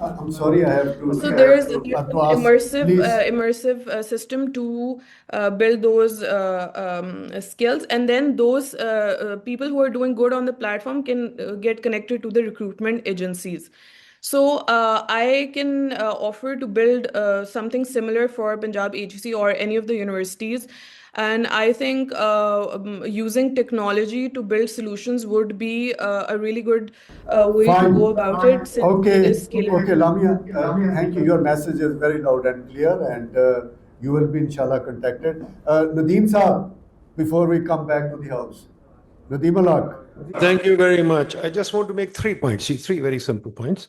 I'm sorry, I have to. So there is to ask, immersive system to build those skills, and then those people who are doing good on the platform can get connected to the recruitment agencies. So I can offer to build something similar for Punjab HEC or any of the universities. And I think using technology to build solutions would be a really good way to go about it. Since Okay, it is scalable. okay, Lamia, thank you. Your message is very loud and clear, and you will be inshallah contacted. Nadeem Saab, before we come back to the house. Nadeem Alak. Thank you very much. I just want to make 3 points, three very simple points,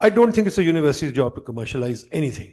I don't think it's a university's job to commercialize anything.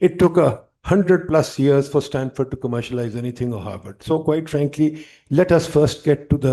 It took 100+ years for Stanford to commercialize anything, or Harvard. So quite frankly, let us first get to the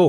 2,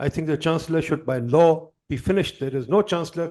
I think the chancellor should by law be finished. There is no chancellor.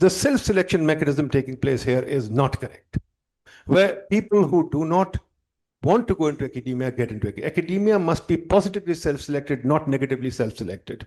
the self-selection mechanism taking place here is not correct. Where people who do not want to go into academia get into academia. Academia must be positively self-selected, not negatively self-selected.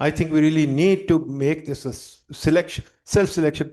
I think we really need to make this a selection, self-selection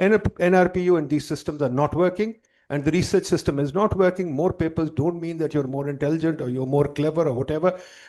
NRPU and these systems are not working. And the research system is not working. More papers don't mean that you're more intelligent or you're more clever or whatever.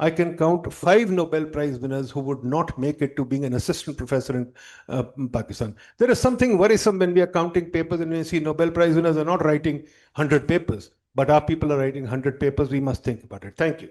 I can count 5 Nobel Prize winners who would not make it to being an assistant professor in Pakistan. There is something worrisome when we are counting papers and we see Nobel Prize winners are not writing 100 papers, but our people are writing 100 papers. We must think about it. Thank you.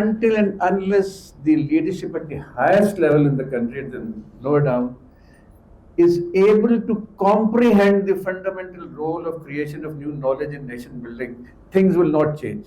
Until and unless the leadership at the highest level in the country and then lower down is able to comprehend the fundamental role of creation of new knowledge in nation building, things will not change.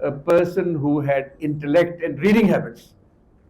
a person who had intellect and reading habits.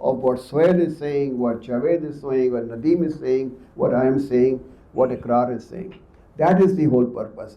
of what Sohail is saying, what Javed is saying, what Nadeem is saying, what I am saying, what Ikrar is saying. That is the whole purpose.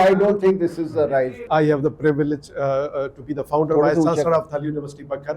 I don't think this is the right. I have the privilege to be the founder vice chancellor of Thal University Bakar,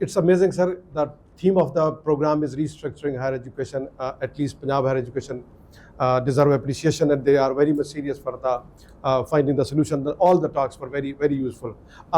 It's amazing, sir. The theme of the program is restructuring higher education. At least Punjab higher education deserve appreciation, and they are very much serious for the finding the solution. All the talks were very, very useful.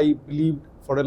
I believed for a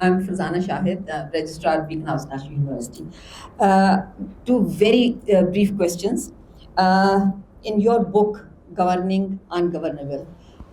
I'm Fazana Shahid, Registrar at Beacon House National University. Two very brief questions. In your book, Governing Ungovernable,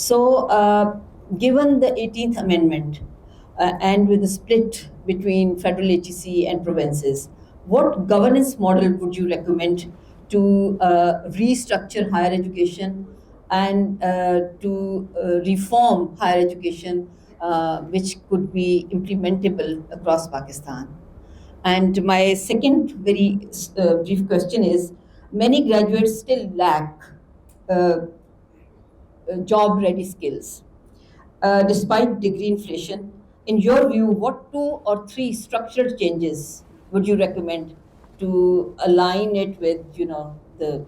So, given the 18th Amendment and with the split between federal HEC and provinces, what governance model would you recommend to restructure higher education and to reform higher education which could be implementable across Pakistan? And my second very brief question is, many graduates still lack job ready skills despite degree inflation. In your view, what 2 or 3 structural changes would you recommend to align it with, you know, the...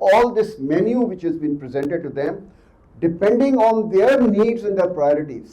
all this menu which has been presented to them, depending on their needs and their priorities.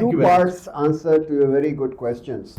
Two parts answer to your very good questions.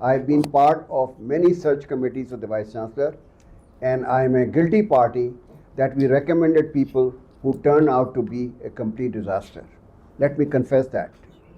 I have been part of many search committees of the Vice Chancellor and I am a guilty party that we recommended people who turned out to be a complete disaster. Let me confess that.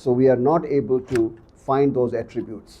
So we are not able to find those attributes.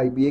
IBA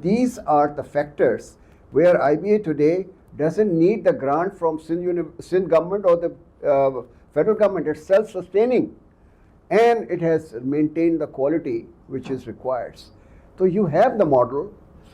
these are the factors where IBA today doesn't need the grant from Sindh government or the federal government. It's self-sustaining and it has maintained the quality which is required. So you have the model.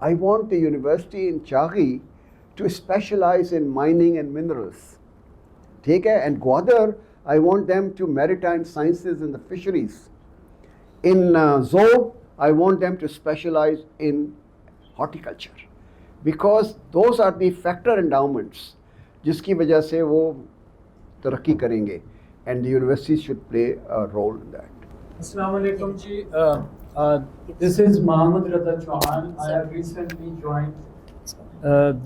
I want the university in Chaghi to specialize in mining and minerals. ٹھیک ہے. And Gwadar, I want them to maritime sciences and the fisheries. In Zob, I want them to specialize in horticulture, because those are the factor endowments جس کی وجہ سے وہ ترقی کریں گے, and the university should play a role in that. Assalamu alaikum ji. This is Mohammad Rada Chauhan. I have recently joined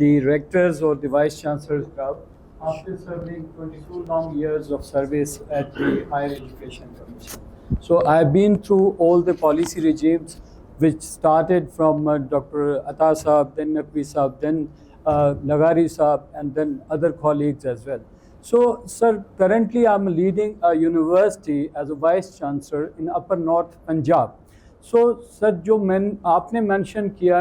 the Rectors or the Vice Chancellor's Club after serving 22 long years of service at the Higher Education Commission. So I have been through all the policy regimes which started from Dr. Atta Saab, then Naqvi Saab, then Lagari Saab, and then other colleagues as well. So, sir, currently I'm leading a university as a Vice Chancellor in Upper North Punjab. So, sir, jo aapne mention kiya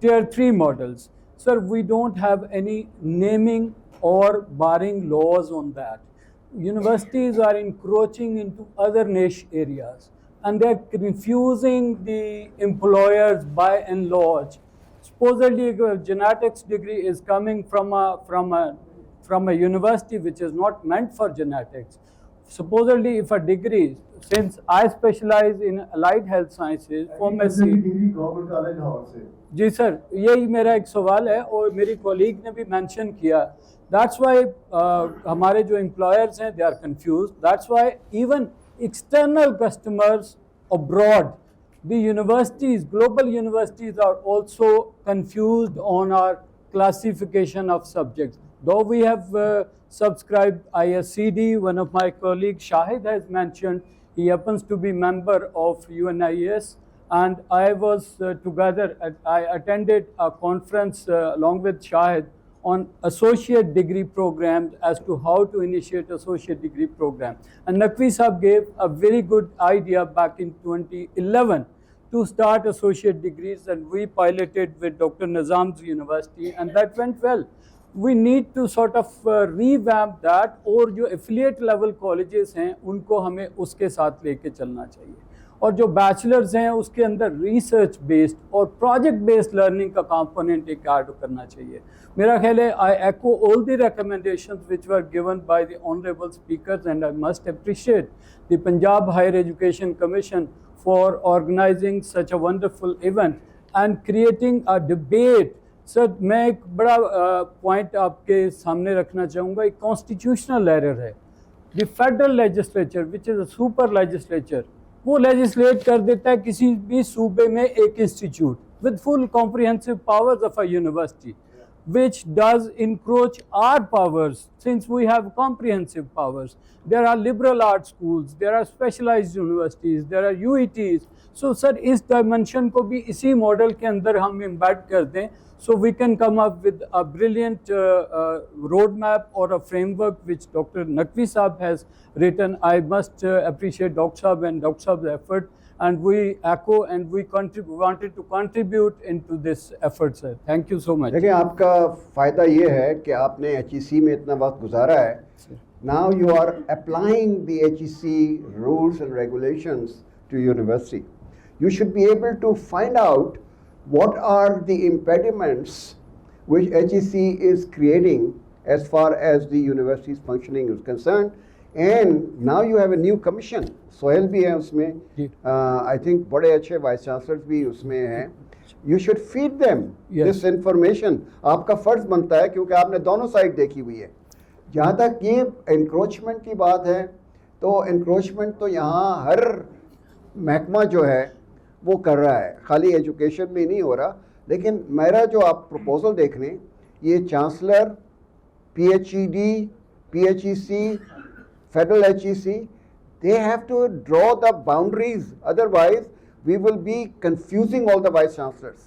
tier 3 models. Sir, we don't have any naming or barring laws on that. Universities are encroaching into other niche areas, and they're confusing the employers by and large. Supposedly a genetics degree is coming from a university which is not meant for genetics. Supposedly if a degree, since I specialize in allied health sciences, pharmacy. جی سر, یہی میرا ایک سوال ہے اور میری colleague نے بھی mention کیا. That's why ہمارے جو employers ہیں they are confused. That's why even external customers abroad, the universities, global universities are also confused on our classification of subjects. Though we have subscribed ISCD, one of my colleagues, Shahid, has mentioned, he happens to be member of UNIS, and I was I attended a conference along with Shahid on associate degree programs as to how to initiate associate degree program. And Naqvi Saab gave a very good idea back in 2011 to start associate degrees, and we piloted with Dr. Nizam's university, and that went well. We need to sort of revamp that, اور جو affiliate level colleges ہیں ان کو ہمیں اس کے ساتھ لے کے چلنا چاہیے, اور جو بیچلرز ہیں اس کے اندر ریسرچ بیسڈ اور پروجیکٹ بیسڈ لرننگ کا کمپوننٹ ایک ایڈ کرنا چاہیے. میرا خیال ہے I echo all the recommendations which were given by the honorable speakers, and I must appreciate the Punjab Higher Education Commission for organizing such a wonderful event and creating a debate. سر, میں ایک بڑا point آپ کے سامنے رکھنا چاہوں گا. ایک constitutional error ہے. The federal legislature which is a super legislature, وہ لیجسلیٹ کر دیتا ہے کسی بھی صوبے میں ایک institute with full comprehensive powers of a university, which does encroach our powers since we have comprehensive powers. There are liberal arts schools, there are specialized universities, there are UETs. So sir, اس dimension کو بھی اسی model کے اندر ہم embed کر دیں, so we can come up with a brilliant roadmap or a framework which Dr. Naqvi Saab has written. I must appreciate Dr. Saab and Dr. Saab's effort, and we echo and we wanted to contribute into this effort, sir. Thank you so much. دیکھیں, آپ کا فائدہ یہ ہے کہ آپ نے HEC میں اتنا وقت گزارا ہے. Now you are applying the HEC rules and regulations to university. You should be able to find out what are the impediments which HEC is creating as far as the university's functioning is concerned. And now you have a new commission. Sohail bhi hai usme. I think bade achhe vice chancellors bhi usme hain. You should feed them this information. Aapka farz banta hai kyunki aapne dono side dekhi hui hai. جہاں تک یہ encroachment کی بات ہے تو encroachment تو یہاں ہر محکمہ جو ہے وہ کر رہا ہے, خالی ایجوکیشن میں نہیں ہو رہا. لیکن میرا جو آپ پروپوزل دیکھ لیں, یہ chancellor, P H E D, P H E C, federal H E C, they have to draw the boundaries. Otherwise, we will be confusing all the vice chancellors.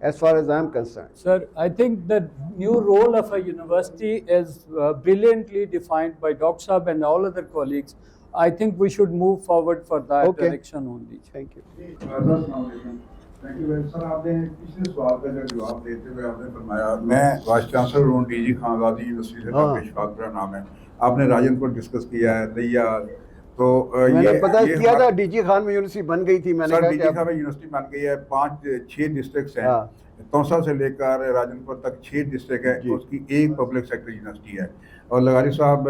As far as I am concerned. Sir, I think the new role of a university is brilliantly defined by Dr. Saab and all other colleagues. I think we should move forward for that direction only. Thank you. Thank you very much. Sir, آپ نے پچھلے سوال کا جواب دیتے ہوئے آپ نے فرمایا, میں وائس چانسلر ہوں ڈی جی خانزادی یونیورسٹی سے, کا اشفاق میرا نام ہے. آپ نے راجن کو ڈسکس کیا ہے, دیا, تو میں نے پتہ یہ کیا تھا ڈی جی خان میں یونیورسٹی بن گئی تھی. میں نے سر کہا ڈی کہ جی خان میں یونیورسٹی بن گئی ہے, 5-6 ڈسٹرکٹس ہیں, توسا سے لے کر راجن پور تک 6 ڈسٹرکٹ ہے, اس کی ایک پبلک سیکٹر یونیورسٹی ہے. اور لغاری صاحب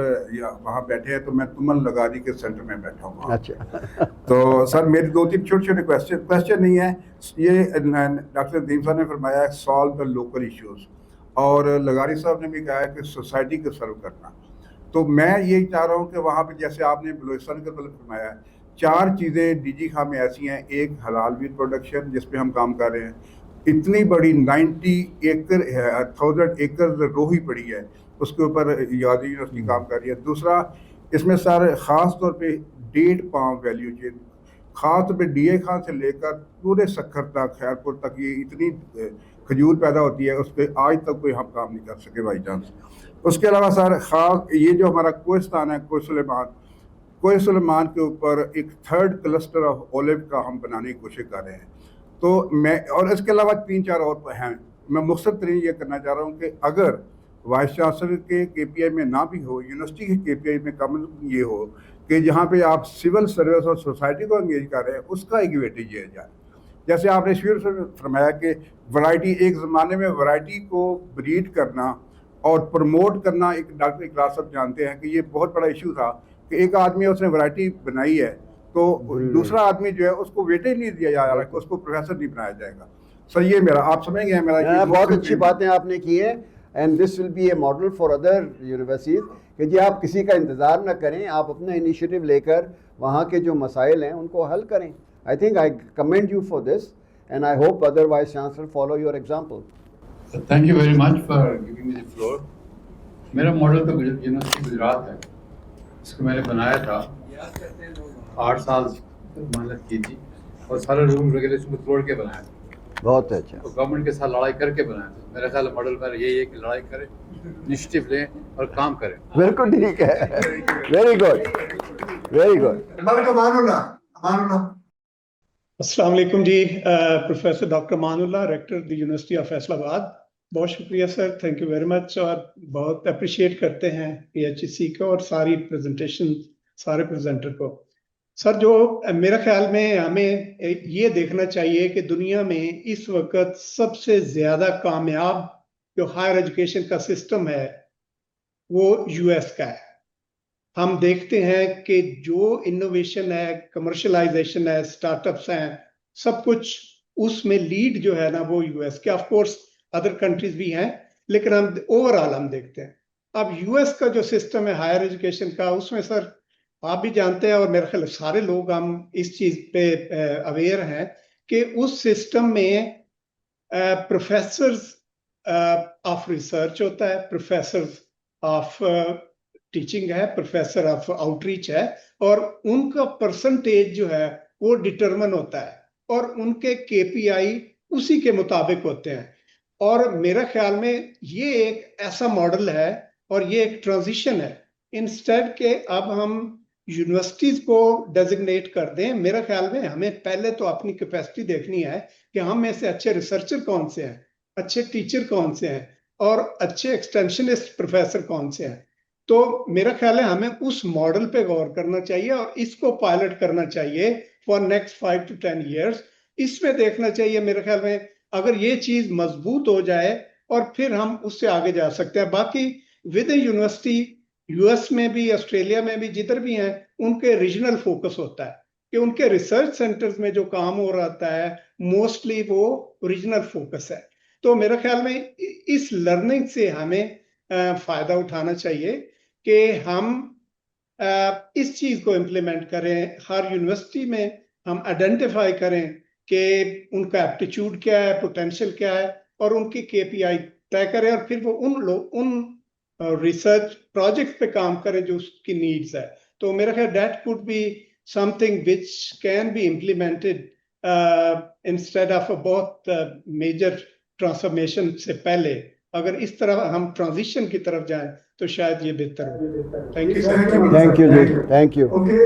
وہاں بیٹھے ہیں تو میں تمل لغاری کے سینٹر میں بیٹھا ہوں. اچھا تو سر میری 2-3 چھوٹے کوشچن نہیں ہے. یہ ڈاکٹر ندیم صاحب نے فرمایا ہے سالو دا لوکل ایشوز, اور لغاری صاحب نے بھی کہا ہے کہ سوسائٹی کو سرو کرنا. تو میں یہی چاہ رہا ہوں کہ وہاں پہ جیسے آپ نے بلوچستان کا طلب فرمایا ہے, 4 چیزیں ڈی جی خان میں ایسی ہیں. ایک حلال ویٹ پروڈکشن جس پہ ہم کام کر رہے ہیں, اتنی بڑی 90 ایکڑ 1000 ایکڑ روہی پڑی ہے, اس کے اوپر یادی یونیورسٹی کام کر رہی ہے. دوسرا اس میں سر خاص طور پہ 1.5 پاؤں ویلیو چین, خاص طور پہ ڈی اے خان سے لے کر پورے سکھر تک خیرپور تک یہ اتنی کھجور پیدا ہوتی ہے, اس پہ آج تک کوئی ہم کام نہیں کر سکے بائی چانس. اس کے علاوہ سر خاص یہ جو ہمارا کوہستان ہے کوہ سلیمان کے اوپر ایک 3rd کلسٹر آف اولیو کا ہم بنانے کی کوشش کر رہے ہیں. تو میں اور اس کے علاوہ 3-4 اور ہیں. میں مختصر ترین یہ کرنا چاہ رہا ہوں کہ اگر وائس چانسلر کے کے پی آئی میں نہ بھی ہو, یونیورسٹی کے کے پی آئی میں کم یہ ہو کہ جہاں پہ آپ سول سروس اور سوسائٹی کو انگیج کر رہے ہیں, اس کا ایک ویٹیج ہے جائے. جیسے آپ نے شروع سے فرمایا کہ ورائٹی, ایک زمانے میں ورائٹی کو بریڈ کرنا اور پروموٹ کرنا, ایک ڈاکٹر اقرار صاحب جانتے ہیں کہ یہ بہت بڑا ایشو تھا کہ ایک آدمی اس نے ورائٹی بنائی ہے تو دوسرا آدمی جو ہے اس کو ویٹیج نہیں دیا جا رہا, اس کو پروفیسر نہیں بنایا جائے گا. سر یہ میرا آپ سمجھ گئے میرا, بہت اچھی باتیں آپ نے کی ہیں. And this will be a model for other universities کہ جی آپ کسی کا انتظار نہ کریں, آپ اپنا انیشیٹو لے کر وہاں کے جو مسائل ہیں ان کو حل کریں. I think I commend you for this and I hope other vice chancellor follow your example. Thank you very much for giving me the floor. میرا ماڈل تو یونیورسٹی گجرات ہے, اس کو میں نے بنایا تھا 8 سال محنت کی تھی, اور سارے رول ریگولیشن کو توڑ کے بنایا تھا. بہت اچھا. گورنمنٹ کے ساتھ لڑائی کر کے بنایا تھا. میرا خیال ماڈل میں یہی ہے کہ لڑائی کریں, انیشیٹو لیں اور کام کریں. بالکل ٹھیک ہے. Very good very good. السلام علیکم جی. Professor doctor Aman Ullah, rector the university of Faisalabad. بہت شکریہ sir, thank you very much. اور بہت اپریشیٹ کرتے ہیں پی ایچ ای سی کو اور ساری پریزنٹیشن سارے پریزنٹر کو. سر جو میرا خیال میں ہمیں یہ دیکھنا چاہیے کہ دنیا میں اس وقت سب سے زیادہ کامیاب جو ہائر ایجوکیشن کا سسٹم ہے وہ یو ایس کا ہے. ہم دیکھتے ہیں کہ جو انوویشن ہے, کمرشلائزیشن ہے, اسٹارٹ اپس ہیں, سب کچھ اس میں لیڈ جو ہے نا وہ یو ایس کے. آف کورس ادر کنٹریز بھی ہیں, لیکن ہم اوور آل ہم دیکھتے ہیں. اب یو ایس کا جو سسٹم ہے ہائر ایجوکیشن کا, اس میں سر آپ بھی جانتے ہیں اور میرے خیال سارے لوگ ہم اس چیز پہ اویئر ہیں کہ اس سسٹم میں پروفیسرز آف ریسرچ ہوتا ہے, پروفیسرز آف ٹیچنگ ہے, پروفیسر آف آؤٹ ریچ ہے, اور ان کا پرسنٹیج جو ہے وہ ڈٹرمن ہوتا ہے, اور ان کے کے پی آئی اسی کے مطابق ہوتے ہیں. اور میرا خیال میں یہ ایک ایسا ماڈل ہے اور یہ ایک ٹرانزیشن ہے. انسٹیڈ کہ اب ہم یونیورسٹیز کو ڈیزگنیٹ کر دیں, میرا خیال میں ہمیں پہلے تو اپنی کیپیسٹی دیکھنی ہے کہ ہم میں سے اچھے ریسرچر کون سے ہیں, اچھے ٹیچر کون سے ہیں, اور اچھے ایکسٹینشنسٹ پروفیسر کون سے ہیں. تو میرا خیال ہے ہمیں اس ماڈل پہ غور کرنا چاہیے اور اس کو پائلٹ کرنا چاہیے فار نیکسٹ 5 to 10 years. اس میں دیکھنا چاہیے میرے خیال میں اگر یہ چیز مضبوط ہو جائے اور پھر ہم اس سے آگے جا سکتے ہیں. باقی with a university U S میں بھی, آسٹریلیا میں بھی, جدھر بھی ہیں, ان کے ریجنل فوکس ہوتا ہے کہ ان کے ریسرچ سینٹرز میں جو کام ہو رہا ہے موسٹلی وہ ریجنل فوکس ہے. تو میرا خیال میں اس لرننگ سے ہمیں فائدہ اٹھانا چاہیے کہ ہم اس چیز کو امپلیمنٹ کریں. ہر یونیورسٹی میں ہم آئیڈینٹیفائی کریں کہ ان کا ایپٹیچیوڈ کیا ہے, پوٹینشیل کیا ہے, اور ان کی کے پی آئی طے کریں, اور پھر وہ ان ریسرچ پروجیکٹ پہ کام کریں جو اس کی نیڈز ہے. تو میرا خیال that could be something which can be implemented instead of a بہت میجر ٹرانسفارمیشن سے پہلے. اگر اس طرح ہم ٹرانزیشن کی طرف جائیں تو شاید یہ بہتر ہو. Thank you. Thank you ji, thank you. Okay,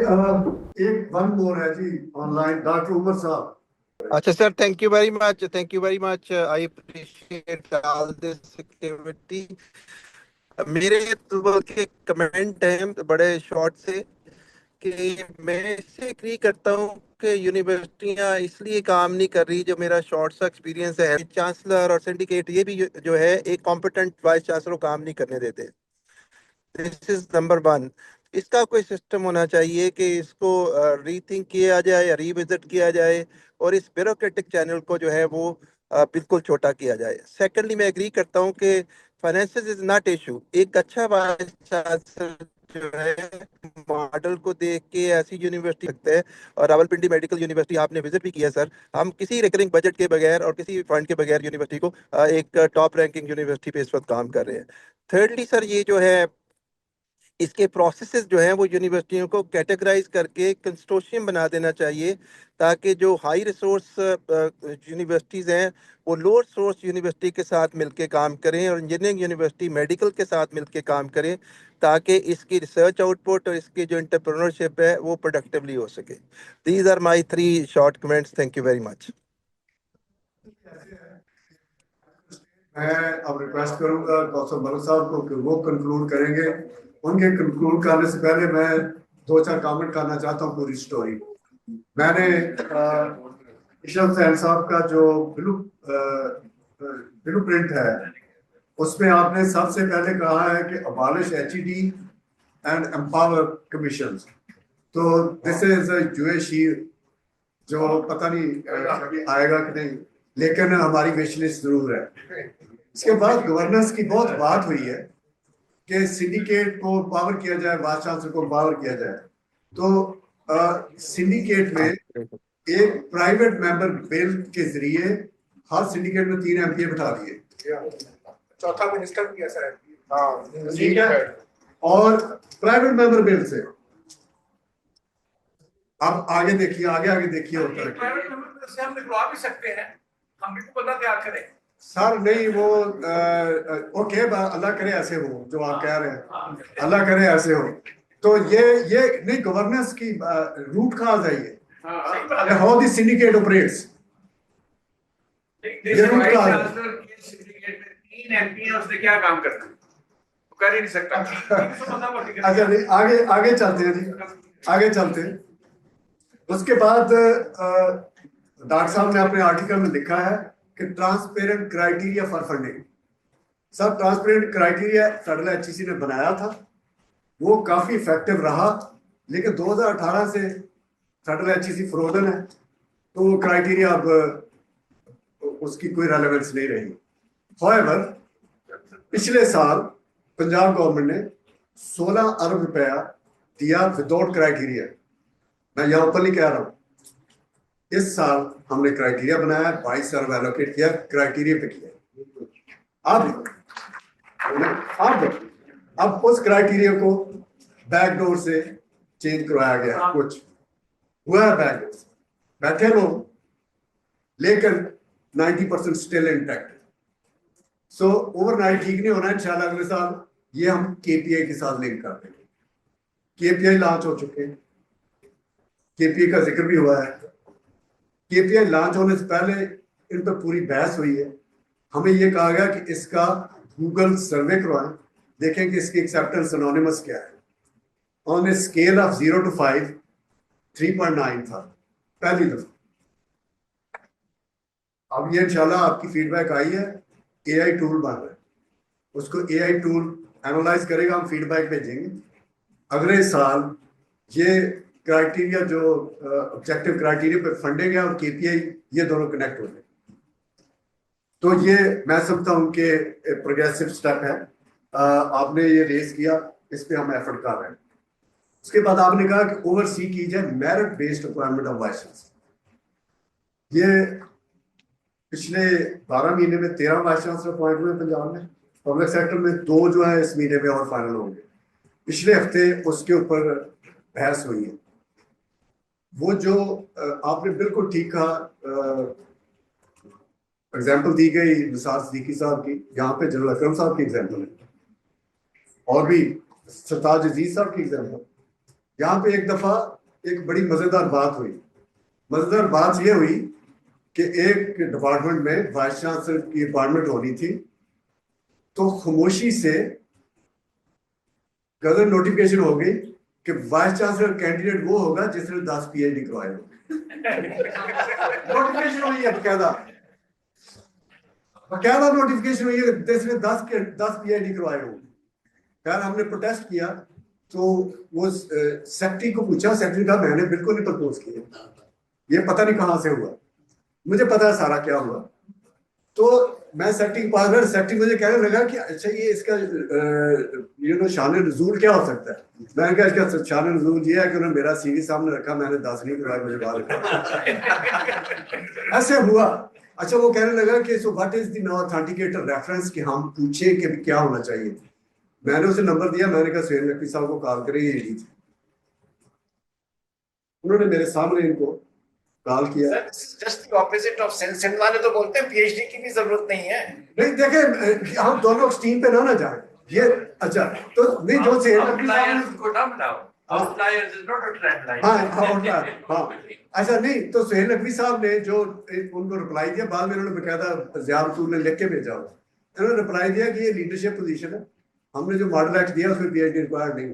ایک ون مور ہے جی آن لائن, ڈاکٹر عمر صاحب. اچھا سر, thank you very much. Thank you very much. I appreciate all this activity. میرے تو کمنٹ ہیں بڑے شارٹ سے. کہ میں اس سے ایگری کرتا ہوں کہ یونیورسٹیاں اس لیے کام نہیں کر رہی. جو میرا شارٹ سا ایکسپیرینس ہے, چانسلر اور سنڈیکیٹ یہ بھی جو ہے ایک کمپیٹنٹ وائس چانسلر کو کام نہیں کرنے دیتے. دس از نمبر 1. اس کا کوئی سسٹم ہونا چاہیے کہ اس کو ری تھنک کیا جائے یا ری وزٹ کیا جائے اور اس بیوروکریٹک چینل کو جو ہے وہ بالکل چھوٹا کیا جائے. سیکنڈلی میں ایگری کرتا ہوں کہ فائنینسز از ناٹ ایشو. ایک اچھا وائس چانسلر جو ہے ماڈل کو دیکھ کے ایسی یونیورسٹی لگتا ہے, اور راولپنڈی میڈیکل یونیورسٹی آپ نے وزٹ بھی کیا سر. ہم کسی ریکرنگ بجٹ کے بغیر اور کسی فنڈ کے بغیر یونیورسٹی کو ایک ٹاپ رینکنگ یونیورسٹی پہ اس وقت کام کر رہے ہیں. تھرڈلی سر یہ جو ہے اس کے پروسیسز جو ہیں وہ یونیورسٹیوں کو کیٹیگرائز کر کے کنسٹورشیم بنا دینا چاہیے, تاکہ جو ہائی ریسورس یونیورسٹیز ہیں وہ لوور سورس یونیورسٹی کے ساتھ مل کے کام کریں, اور انجینئرنگ یونیورسٹی میڈیکل کے ساتھ مل کے کام کریں, تاکہ اس کی ریسرچ آؤٹ پٹ اور اس کی جو انٹرپرنرشپ ہے وہ پروڈکٹیولی ہو سکے. These are my 3 short comments. Thank you very much. میں اب ریکویسٹ کروں گا ڈاکٹر ملک صاحب کو کہ وہ کنکلوڈ کریں گے. ان کے کنکلوڈ کرنے سے پہلے میں 2-4 کامنٹ کرنا چاہتا ہوں پوری سٹوری. میں نے اشرف حسین صاحب کا جو بلو پرنٹ ہے اس میں آپ نے سب سے پہلے کہا ہے کہ ابالش HED اینڈ امپاور کمیشنز. تو دس از اے جوئے جو پتہ نہیں آئے گا کہ نہیں, لیکن ہماری وش لسٹ ضرور ہے. اس کے بعد گورننس کی بہت بات ہوئی ہے کہ سنڈیکیٹ کو پاور کیا جائے, وائس چانسلر کو پاور کیا جائے. تو سنڈیکیٹ میں ایک پرائیویٹ ممبر بل کے ذریعے ہر سنڈیکیٹ میں 3 MP بٹھا دیے, چوتھا منسٹر بھی ایسا ہے. ٹھیک ہے, اور پرائیویٹ ممبر بل سے اب آگے دیکھیے آگے دیکھیے ہوتا ہے. پرائیویٹ ممبر سے ہم نکلوا بھی سکتے ہیں, ہم بھی کو پتہ تیار کریں. سر نہیں وہ اوکے, اللہ کرے ایسے ہو جو آپ کہہ رہے ہیں, اللہ کرے ایسے ہو. تو یہ نہیں گورننس کی روٹ کاز ہے, یہ ہاؤ دی سنڈیکیٹ آپریٹس. یہ روٹ کاز ہے. تین ایم پی ہیں, اس نے کیا کام کرنا ہے, کر ہی نہیں سکتا. اچھا نہیں, آگے چلتے ہیں جی, آگے چلتے ہیں. اس کے بعد ڈاکٹر صاحب نے اپنے آرٹیکل میں لکھا ہے کہ transparent criteria for funding. Sub transparent criteria federal HEC نے بنایا تھا, وہ کافی افیکٹو رہا, لیکن 2018 سے فیڈرل HEC فروزن ہے, تو وہ کرائیٹیریا اب اس کی کوئی ریلیونس نہیں رہی. however پچھلے سال پنجاب گورنمنٹ نے 16 ارب روپیہ دیا وداؤٹ کرائیٹیریا. میں یہاں اوپنلی کہہ رہا ہوں, اس سال ہم نے کرائیٹیریا بنایا, 22 ارب ایلوکیٹ کیا, کرائیٹیریا پہ کیا. اب اس کرائیٹیریا کو بیک ڈور سے چینج کروایا گیا, کچھ ہوا ہے بیک ڈور سے, بیٹھے لوگ, لیکن 90% اسٹل انٹیکٹ. سو اوور نائٹ ٹھیک نہیں ہونا ہے. انشاءاللہ اگلے سال یہ ہم KPI کے ساتھ لنک کر دیں گے. KPI لانچ ہو چکے ہیں, KPI کا ذکر بھی ہوا ہے. KPI لانچ ہونے سے پہلے ان پر پوری بحث ہوئی ہے. ہمیں یہ کہا گیا کہ اس کا گوگل سروے کروائیں, دیکھیں کہ اس کی ایکسیپٹنس انونیمس کیا ہے. آن اے اسکیل آف 0 to 5 3.9 تھا پہلی دفعہ. اب یہ انشاءاللہ آپ کی فیڈ بیک آئی ہے, AI ٹول بن رہا ہے, اس کو AI ٹول اینالائز کرے گا, ہم فیڈ بیک بھیجیں گے. اگلے سال یہ کرائیٹیریا جو آبجیکٹیو کرائیٹیریا پہ فنڈنگ ہے اور KPI یہ دونوں کنیکٹ ہو جائیں. تو یہ میں سمجھتا ہوں کہ پروگریسو سٹیپ ہے. آپ نے یہ ریز کیا, اس پہ ہم ایفرٹ کر رہے ہیں. اس کے بعد آپ نے کہا کہ اوور سی کی جائے merit based appointment of vice chancellor. یہ پچھلے 12 مہینے میں 13 وائس چانسلر اپوائنٹ ہوئے پنجاب میں. پبلک سیکٹر میں 2 جو ہے اس مہینے میں اور فائنل ہوں گے. پچھلے ہفتے اس کے اوپر بحث ہوئی ہے. وہ جو آپ نے بالکل ٹھیک کہا, ایگزامپل دی گئی نثار صدیقی صاحب کی, یہاں پہ جنرل اکرم صاحب کی ایگزامپل ہے, اور بھی سرتاج عزیز صاحب کی ایگزامپل. یہاں پہ ایک دفعہ ایک بڑی مزیدار بات ہوئی. مزیدار بات یہ ہوئی کہ ایک ڈپارٹمنٹ میں وائس چانسلر کی اپائنٹمنٹ ہونی تھی, تو خاموشی سے گزر نوٹیفکیشن ہو گئی کہ وائس چانسلر کینڈیڈیٹ وہ ہوگا جس نے 10 PhD کروائے ہو. نوٹیفکیشن ہوئی ہے باقاعدہ نوٹیفکیشن ہوئی ہے جس نے 10 PhD کروائے ہو. خیر ہم نے پروٹیسٹ کیا تو وہ سیکٹری کو پوچھا, سیکٹری کہا میں نے بالکل نہیں پرپوز کیا, یہ پتہ نہیں کہاں سے ہوا, مجھے پتا ہے سارا کیا ہوا. تو میں سیکٹری کے پاس گیا, سیکٹری مجھے کہنے لگا کہ اچھا یہ اس کا شان نزول کیا ہو سکتا ہے. میں نے کہا اس کا شان نزول یہ ہے کہ انہوں نے میرا CV سامنے رکھا, میں نے 10 نہیں کروایا, مجھے باہر ایسے ہوا. اچھا وہ کہنے لگا کہ so what is the know اتھینٹیکیٹر reference, کہ ہم پوچھیں کہ کیا ہونا چاہیے. میں نے اسے نمبر دیا, میں نے کہا سہیل نقوی صاحب کو کال کریں, یہ تھی. انہوں نے میرے سامنے ان کو کال کیا. Just the opposite of Sindh والے تو بولتے ہیں PhD کی بھی ضرورت نہیں ہے. نہیں دیکھیں ہم دونوں ایکسٹریم پہ نہ جائیں. یہ اچھا تو نہیں جو سہیل نقوی صاحب کو نہ بناؤ. Outliers is not a trend line. ہاں اچھا نہیں تو سہیل نقوی صاحب نے جو ان کو رپلائی دیا, بعد میں انہوں نے باقاعدہ ضیاء رسول نے لکھ کے بھیجا ہوا, انہوں نے رپلائی دیا کہ یہ لیڈرشپ پوزیشن ہے, ہم نے جو ماڈل ایکٹ دیا اس میں PhD ریکوائرڈ نہیں.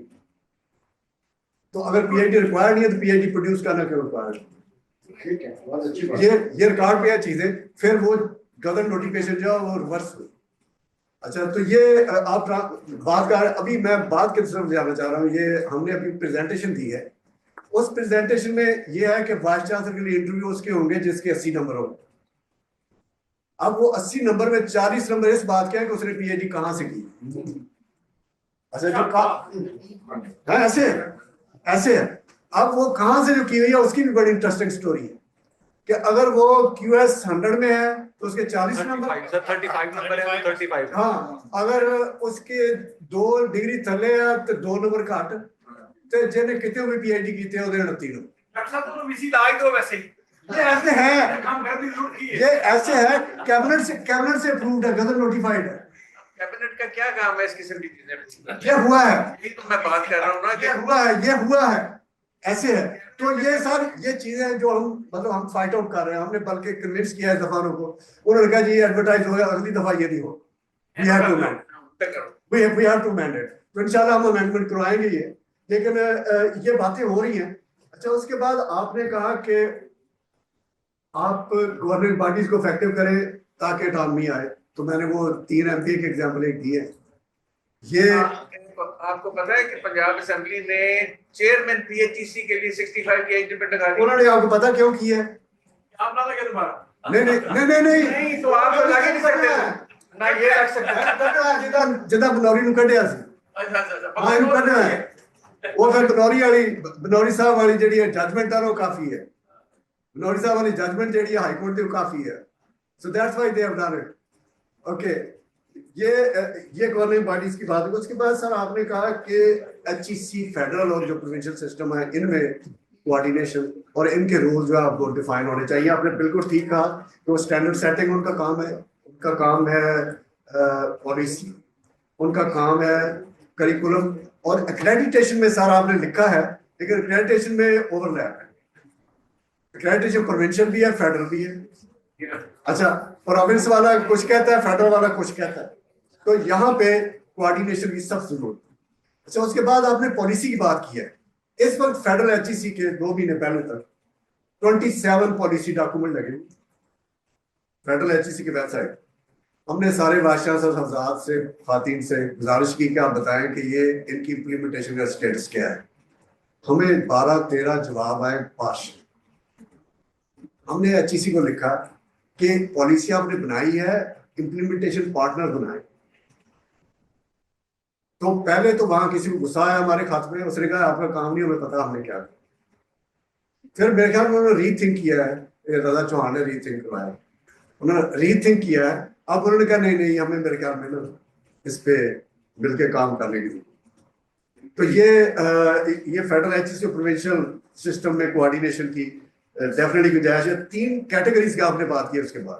تو اگر PhD ریکوائرڈ نہیں ہے تو PhD پروڈیوس کرنا کیوں ریکوائرڈ؟ یہ ریکارڈ پہ ہے چیزیں. پھر وہ گورنر نوٹیفکیشن جو ہے وہ ریورس ہوئی. اچھا تو یہ آپ بات کر, ابھی میں بات کی طرف جانا چاہ رہا ہوں. یہ ہم نے ابھی پریزنٹیشن دی ہے, اس پریزنٹیشن میں یہ ہے کہ وائس چانسلر کے لیے انٹرویو اس کے ہوں گے جس کے 80 نمبر ہوں. اب وہ 80 نمبر میں 40 نمبر اس بات کے ہیں کہ اس نے PhD کہاں سے کی. اچھا جو ایسے ہے. اب وہ کہاں سے جو کی ہوئی ہے اس کی بھی بڑی انٹرسٹنگ سٹوری ہے کہ اگر وہ QS 100 میں ہے تو اس کے 40 نمبر 35 نمبر ہے 35. ہاں اگر اس کے 2 ڈگری تھلے ہے تو 2 نمبر کٹ, تو جنہیں کتنے بھی PhD کیتے ہیں وہ 29 نمبر. ڈاکٹر صاحب تو ویسی لائی دو ویسے یہ ایسے ہے, یہ ایسے ہے کیبنٹ سے اپرووڈ ہے, گزر نوٹیفائڈ ہے. کیبنٹ کا کیا کام ہے اس قسم کی چیزیں؟ یہ ہوا ہے, یہ تو میں بات کر رہا ہوں نا, یہ ہوا ہے ایسے ہے. تو یہ سر یہ چیزیں جو ہم فائٹ آؤٹ کر رہے ہیں, ہم نے بلکہ کنونس کیا ہے دفانوں کو. انہوں نے کہا جی یہ ایڈورٹائز ہوگا, اگلی دفعہ یہ نہیں ہو. We have to mandate. تو انشاءاللہ ہم امینڈمنٹ کروائیں گے یہ, لیکن یہ باتیں ہو رہی ہیں. اچھا اس کے بعد آپ نے کہا کہ آپ گورننگ پارٹیز کو افیکٹو کریں تاکہ اٹانومی آئے. تو میں نے وہ 3 MP کی ایگزامپل ایک دی ہے. یہ آپ کو پتا ہے کہ پنجاب اسمبلی نے چیئرمین PHEC کے لیے 65 کی ایج لمٹ لگا دی. انہوں نے آپ کو پتا کیوں کی ہے؟ آپ نہ لگے دوبارہ. نہیں تو آپ لگا ہی نہیں سکتے نہ یہ لگ سکتا جدہ بنوری نو کڈیا سی. ہاں انہوں کڈیا ہے. وہ پھر بنوری صاحب والی جڑی ہے ججمنٹ ہے وہ کافی ہے. بنوری صاحب والی ججمنٹ جڑی ہے ہائی کورٹ دی وہ کافی ہے. So that's why they have done it. Okay یہ گورننگ باڈیز کی بات ہے. اس کے بعد سر آپ نے کہا کہ HEC فیڈرل اور جو پروونشل سسٹم ہے ان میں کوآرڈینیشن اور ان کے رول جو ہے آپ کو ڈیفائن ہونے چاہیے. آپ نے بالکل ٹھیک کہا کہ وہ اسٹینڈرڈ سیٹنگ ان کا کام ہے, ان کا کام ہے پالیسی, ان کا کام ہے کریکولم, اور ایکریڈیٹیشن میں سر آپ نے لکھا ہے لیکن ایکریڈیٹیشن میں اوور لیپ ہے. ایکریڈیٹیشن پروونشل بھی ہے فیڈرل بھی ہے. اچھا پروونس والا کچھ کہتا ہے, فیڈرل والا کچھ کہتا ہے, تو یہاں پہ کوآرڈینیشن کی سب ضرورت ہے. اچھا اس کے بعد آپ نے پالیسی کی بات کی ہے. اس وقت فیڈرل HEC کے 2 مہینے پہلے تک 27 پالیسی ڈاکومنٹ لگے فیڈرل HEC کی ویب سائٹ. ہم نے سارے وائس چانسلر حضرات سے, خواتین سے گزارش کی کہ آپ بتائیں کہ یہ ان کی امپلیمنٹیشن کا اسٹیٹس کیا ہے. ہمیں 12-13 جواب آئے پاش. ہم نے HEC کو لکھا کہ پالیسی آپ نے بنائی ہے, امپلیمنٹیشن پارٹنر بنائے. تو پہلے تو وہاں کسی کو غصہ آیا ہمارے خط میں, اس نے کہا آپ کا کام نہیں, ہمیں پتا ہم نے کیا کیا. پھر میرے خیال میں انہوں نے ری تھنک کیا ہے, رضا چوہان نے ری تھنک کروایا, انہوں نے ری تھنک کیا ہے. اب انہوں نے کہا نہیں ہمیں میرے خیال میں نا اس پہ مل کے کام کرنے کی. تو یہ فیڈرل HEC پروونشل سسٹم میں کوآرڈینیشن کی ڈیفینیٹلی گنجائش ہے. 3 کیٹیگریز کا آپ نے بات کی. اس کے بعد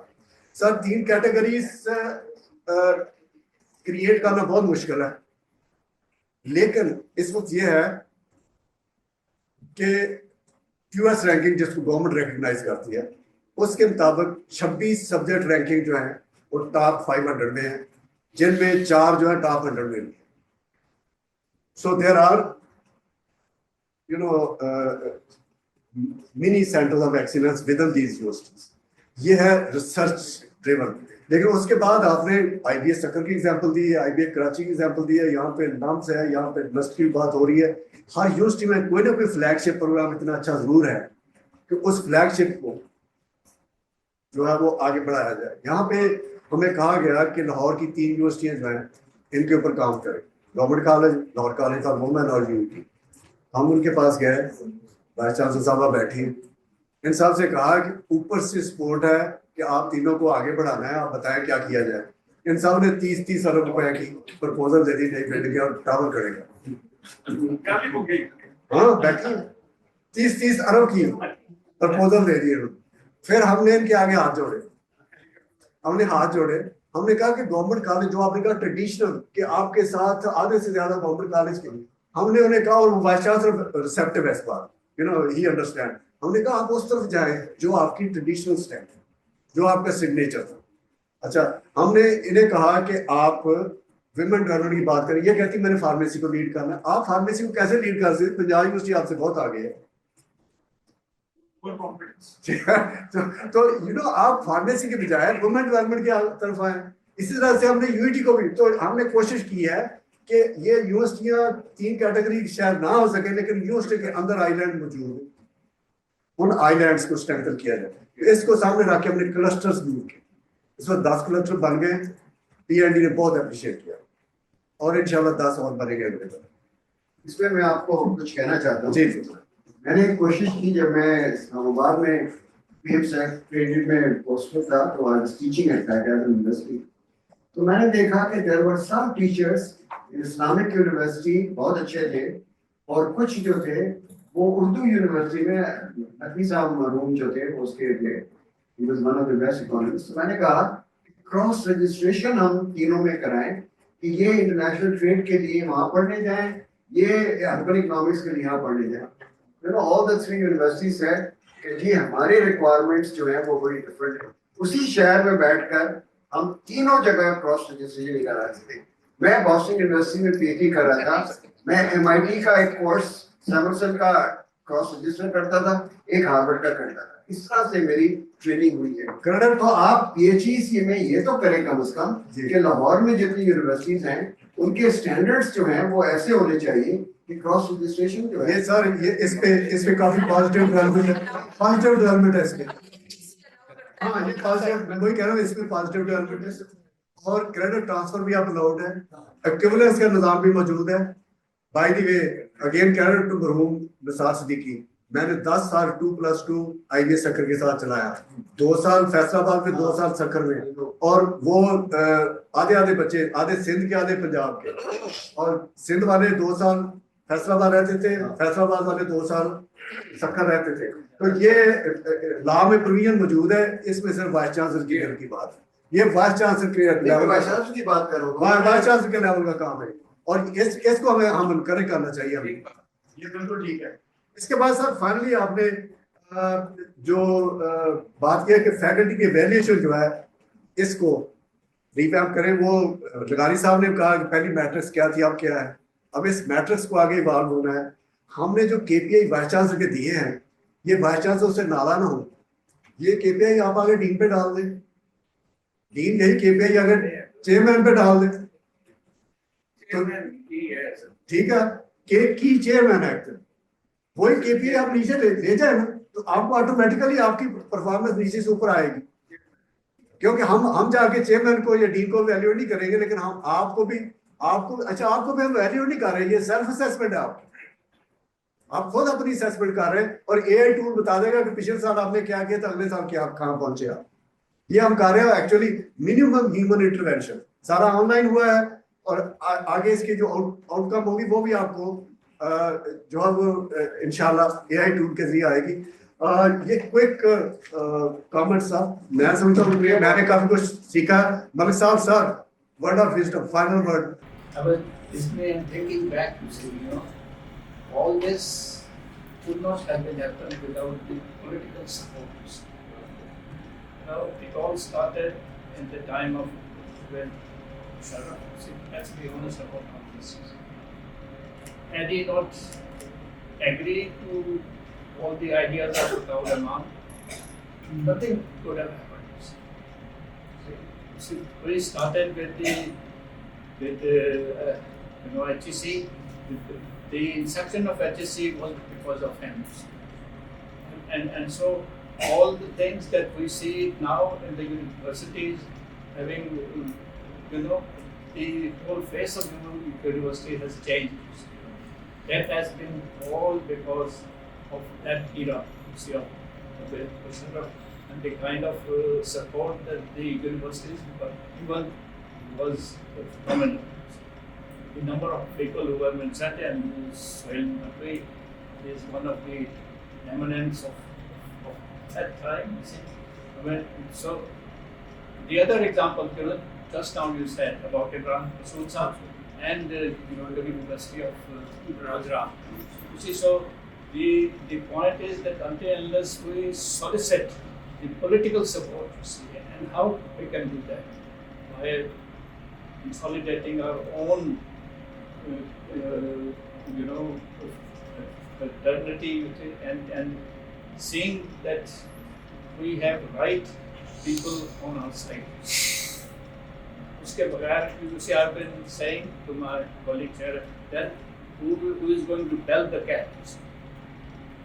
سر 3 کیٹیگریز کریٹ کرنا بہت مشکل ہے, لیکن اس وقت یہ ہے کہ QS رینکنگ جس کو گورنمنٹ ریکگنائز کرتی ہے اس کے مطابق 26 سبجیکٹ رینکنگ جو ہیں وہ ٹاپ 500 میں ہیں, جن میں 4 جو ہے ٹاپ 100 میں. So there are mini centers of excellence within these universities. یہ ہے ریسرچ ڈریون. لیکن اس کے بعد آپ نے آئی بی ایس سکر کی ایگزامپل دی ہے, آئی بی ایس کراچی کی ایگزامپل دی ہے, یہاں پہ نامس ہے, یہاں پہ یونیورسٹی کی بات ہو رہی ہے. ہر یونیورسٹی میں کوئی نہ کوئی فلیگ شپ پروگرام اتنا اچھا ضرور ہے کہ اس فلیگ شپ کو جو ہے وہ آگے بڑھایا جائے. یہاں پہ ہمیں کہا گیا کہ لاہور کی 3 یونیورسٹیاں جو ہیں ان کے اوپر کام کریں, government college, Lahore college of women اور UUT. ہم ان کے پاس گئے, وائس چانسلر صاحبہ بیٹھی, ان صاحب سے کہا کہ اوپر سے سپورٹ ہے کہ آپ تینوں کو آگے بڑھانا ہے, آپ بتائیں کیا کیا جائے. ان صاحب نے 30 ارب روپے کی پرپوزل دے دی, نئی بلڈنگ اور ٹاور کرے گا. ہاں بیٹھی 30 ارب کی پرپوزل دے دی. پھر ہم نے ان کے آگے ہاتھ جوڑے, ہم نے کہا کہ گورنمنٹ کالج جو آپ نے کہا ٹریڈیشنل کہ آپ کے ساتھ آدھے سے زیادہ گورنمنٹ کالج کے, ہم نے انہیں کہا, اور وائس چانسلر ریسیپٹیو ہے اس بات, ہی انڈرسٹینڈ. ہم نے کہا آپ اس طرف جائیں جو آپ کی ٹریڈیشنل اسٹیپ ہے, جو آپ کا سگنیچر تھا. اچھا, ہم نے انہیں کہا کہ آپ ویمن ڈیولپمنٹ کی بات کریں. یہ کہتی میں نے فارمیسی کو لیڈ کرنا ہے. آپ فارمیسی کو کیسے لیڈ کر سکتے؟ پنجاب یونیورسٹی آپ سے بہت آگے ہے. تو آپ فارمیسی کے بجائے وومن ڈیولپمنٹ کی طرف آئیں. اسی طرح سے ہم نے UUT کو بھی, تو ہم نے کوشش کی ہے کہ یہ یونیورسٹیاں 3 کیٹیگری شاید نہ ہو سکے, لیکن یونیورسٹی کے اندر آئی لینڈ موجود ہیں, ان آئی لینڈس کو اسٹرینتھن کیا جائے. اس کو سامنے رکھ کے ہم نے کلسٹرز بھی کیے. اس وقت 10 کلسٹر بن گئے. PND نے بہت اپریشیٹ کیا, اور انشاءاللہ 10 اور بنے گئے. اس میں میں آپ کو کچھ کہنا چاہتا ہوں. جی, میں نے ایک کوشش کی, جب میں اسلام آباد میں PM سیکریٹریٹ میں پوسٹ میں تھا تو آج ٹیچنگ ایٹ یونیورسٹی, تو میں نے دیکھا کہ دیر ور سم ٹیچرس اسلامک یونیورسٹی بہت اچھے تھے, اور کچھ جو تھے وہ اردو یونیورسٹی میں, نقوی صاحب مرحوم جو تھے اس کے تھے, he was one of the best economists. تو میں نے کہا کراس رجسٹریشن ہم تینوں میں کرائیں کہ یہ انٹرنیشنل ٹریڈ کے لیے وہاں پڑھنے جائیں, یہ اربن اکنامکس کے لیے یہاں پڑھنے جائیں. all the 3 universities said کہ جی ہمارے ریکوائرمنٹس جو ہیں وہ بڑی ڈفرینٹ ہیں. اسی شہر میں بیٹھ کر ہم تینوں جگہ کراس رجسٹریشن کرا رہے تھے. میں بوسٹن یونیورسٹی میں PhD کر رہا تھا, میں MIT کا ایک کورس سیمرسل کا کراس رجسٹر کرتا تھا, ایک ہارورڈ کا کرتا تھا. اس طرح سے میری ٹریننگ ہوئی ہے. تو آپ PhD میں یہ تو کریں کم از کم کہ لاہور میں جتنی یونیورسٹیز ہیں ان کے اسٹینڈرڈس جو ہیں وہ ایسے ہونے چاہیے کہ کراس رجسٹریشن جو ہے. یہ سر یہ اس پہ کافی پازیٹیو ڈیولپمنٹ ہے اس پہ. ہاں یہ پازیٹیو, میں وہی کہہ رہا ہوں, اس پہ پازیٹیو ڈیولپمنٹ ہے. اور کریڈٹ ٹرانسفر بھی اب الاؤڈ ہے, ایکویولنس کا نظام بھی موجود ہے. By the way again credit to مرحوم نثار صدیقی, میں نے 10 سال 2+2 IBS سکر کے ساتھ چلایا, 2 سال فیصل آباد میں, 2 سال سکر میں, اور وہ آدھے بچے, آدھے سندھ کے آدھے پنجاب کے, اور سندھ والے 2 سال فیصل آباد رہتے تھے, فیصل آباد والے 2 سال سکر رہتے تھے. تو یہ لا میں پروویژن موجود ہے, اس میں صرف وائس چانسلر کی گھر کی بات ہے. یہ وائس چانسلر کے لیول کی بات کرو, وائس چانسلر کے لیول کا کام ہے, اور اس کو ہمیں ہم کرنا چاہیے. ہمیں یہ بالکل ٹھیک ہے. اس کے بعد سر فائنلی آپ نے جو بات کیا کہ فیکلٹی کی ایویلیویشن جو ہے اس کو ریویمپ کریں, وہ لغاری صاحب نے کہا کہ پہلی میٹرکس کیا تھی, اب کیا ہے. اب اس میٹرکس کو آگے ایوالو ہونا ہے. ہم نے جو KPI وائس چانسلر کے دیے ہیں, یہ وائس چانسلر سے نالا نہ ہو. یہ KPI آپ آگے ڈین پہ ڈال دیں, ڈین یہی KPI اگر چیئرمین پہ ڈال دیں ٹھیک ہے, کہ کی چیئرمین ایکٹ وہی KPI آپ نیچے لے جائیں نا, تو آپ کو آٹومیٹیکلی آپ کی پرفارمنس نیچے سے اوپر آئے گی. کیونکہ ہم جا کے چیئرمین کو یا ڈین کو ویلیو نہیں کریں گے, لیکن ہم آپ کو بھی آپ کو بھی ہم ویلیو نہیں کر رہے. یہ سیلف اسیسمنٹ ہے, آپ خود اپنی اسیسمنٹ کر رہے ہیں, اور AI ٹول بتا دے گا کہ پچھلے سال آپ نے کیا کیا تھا, اگلے سال کیا کہاں پہنچے آپ. یہ ہم کر رہے ہیں ایکچولی منیمم ہیومن انٹروینشن, سارا آن لائن ہوا ہے, اور آگے اس کی جو آؤٹ کم ہوگی وہ بھی آپ کو جو ہے وہ انشاءاللہ AI ٹول کے ذریعے آئے گی. یہ کوئک کامنٹ صاحب, میں سمجھتا ہوں میں نے کافی کچھ سیکھا. ملک صاحب sir, word of wisdom, final word. اس میں thinking back to say, all this would not have been happened without the political support. It all started in the time of when Sharaf Hussain, let's be honest about this. Had he not agree to all the ideas of Dr. Rahman, nothing could have happened. See, we started with HEC. The inception of HEC was because of him. And so all the things that we see now in the universities having, the whole face of the university has changed. That has been all because of that era, and the kind of support that the universities given was phenomenal. The number of people who were mentioned, and Sohail Naqvi is one of the eminence of that time. So the other example, just now you said about Imran Rasool Sahab and the University of Gujarat. You see, so the point is that until unless we solicit the political support, and how we can do that by consolidating our own, fraternity and seeing that we have right people on our side. Uske bagair, you see, I've been saying to my colleagues here that who is going to tell the cat?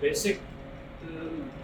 basic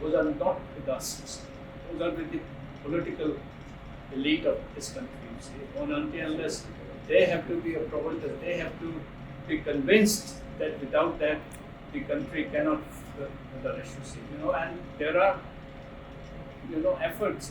those are not with us. Those are with the political elite of this country. Unless they have to be approved, that they have to be convinced that without that the country cannot flourish. And there are efforts.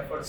efforts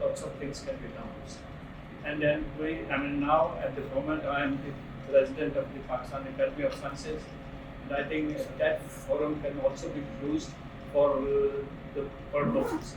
lots of things can be done. And then now at the moment I am the president of the Pakistan Academy of Sciences, and I think that forum can also be used for the purposes.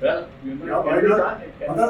Well,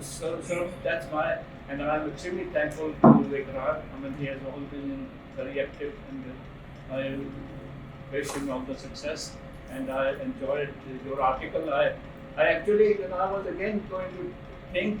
So that's my, and I'm extremely thankful to Vikram. He has always been very active, and I wish him all the success. And I enjoyed your article. I actually, I was again going to think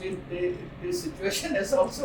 See, the situation is also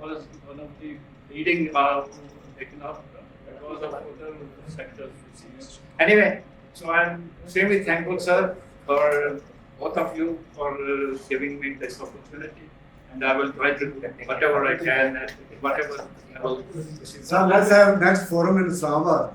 was one of the leading taken up because of other sectors. Anyway, so I'm extremely thankful, sir, for both of you for giving me this opportunity, and I will try to do whatever I can at whatever level. Sir, let's have next forum in Islamabad.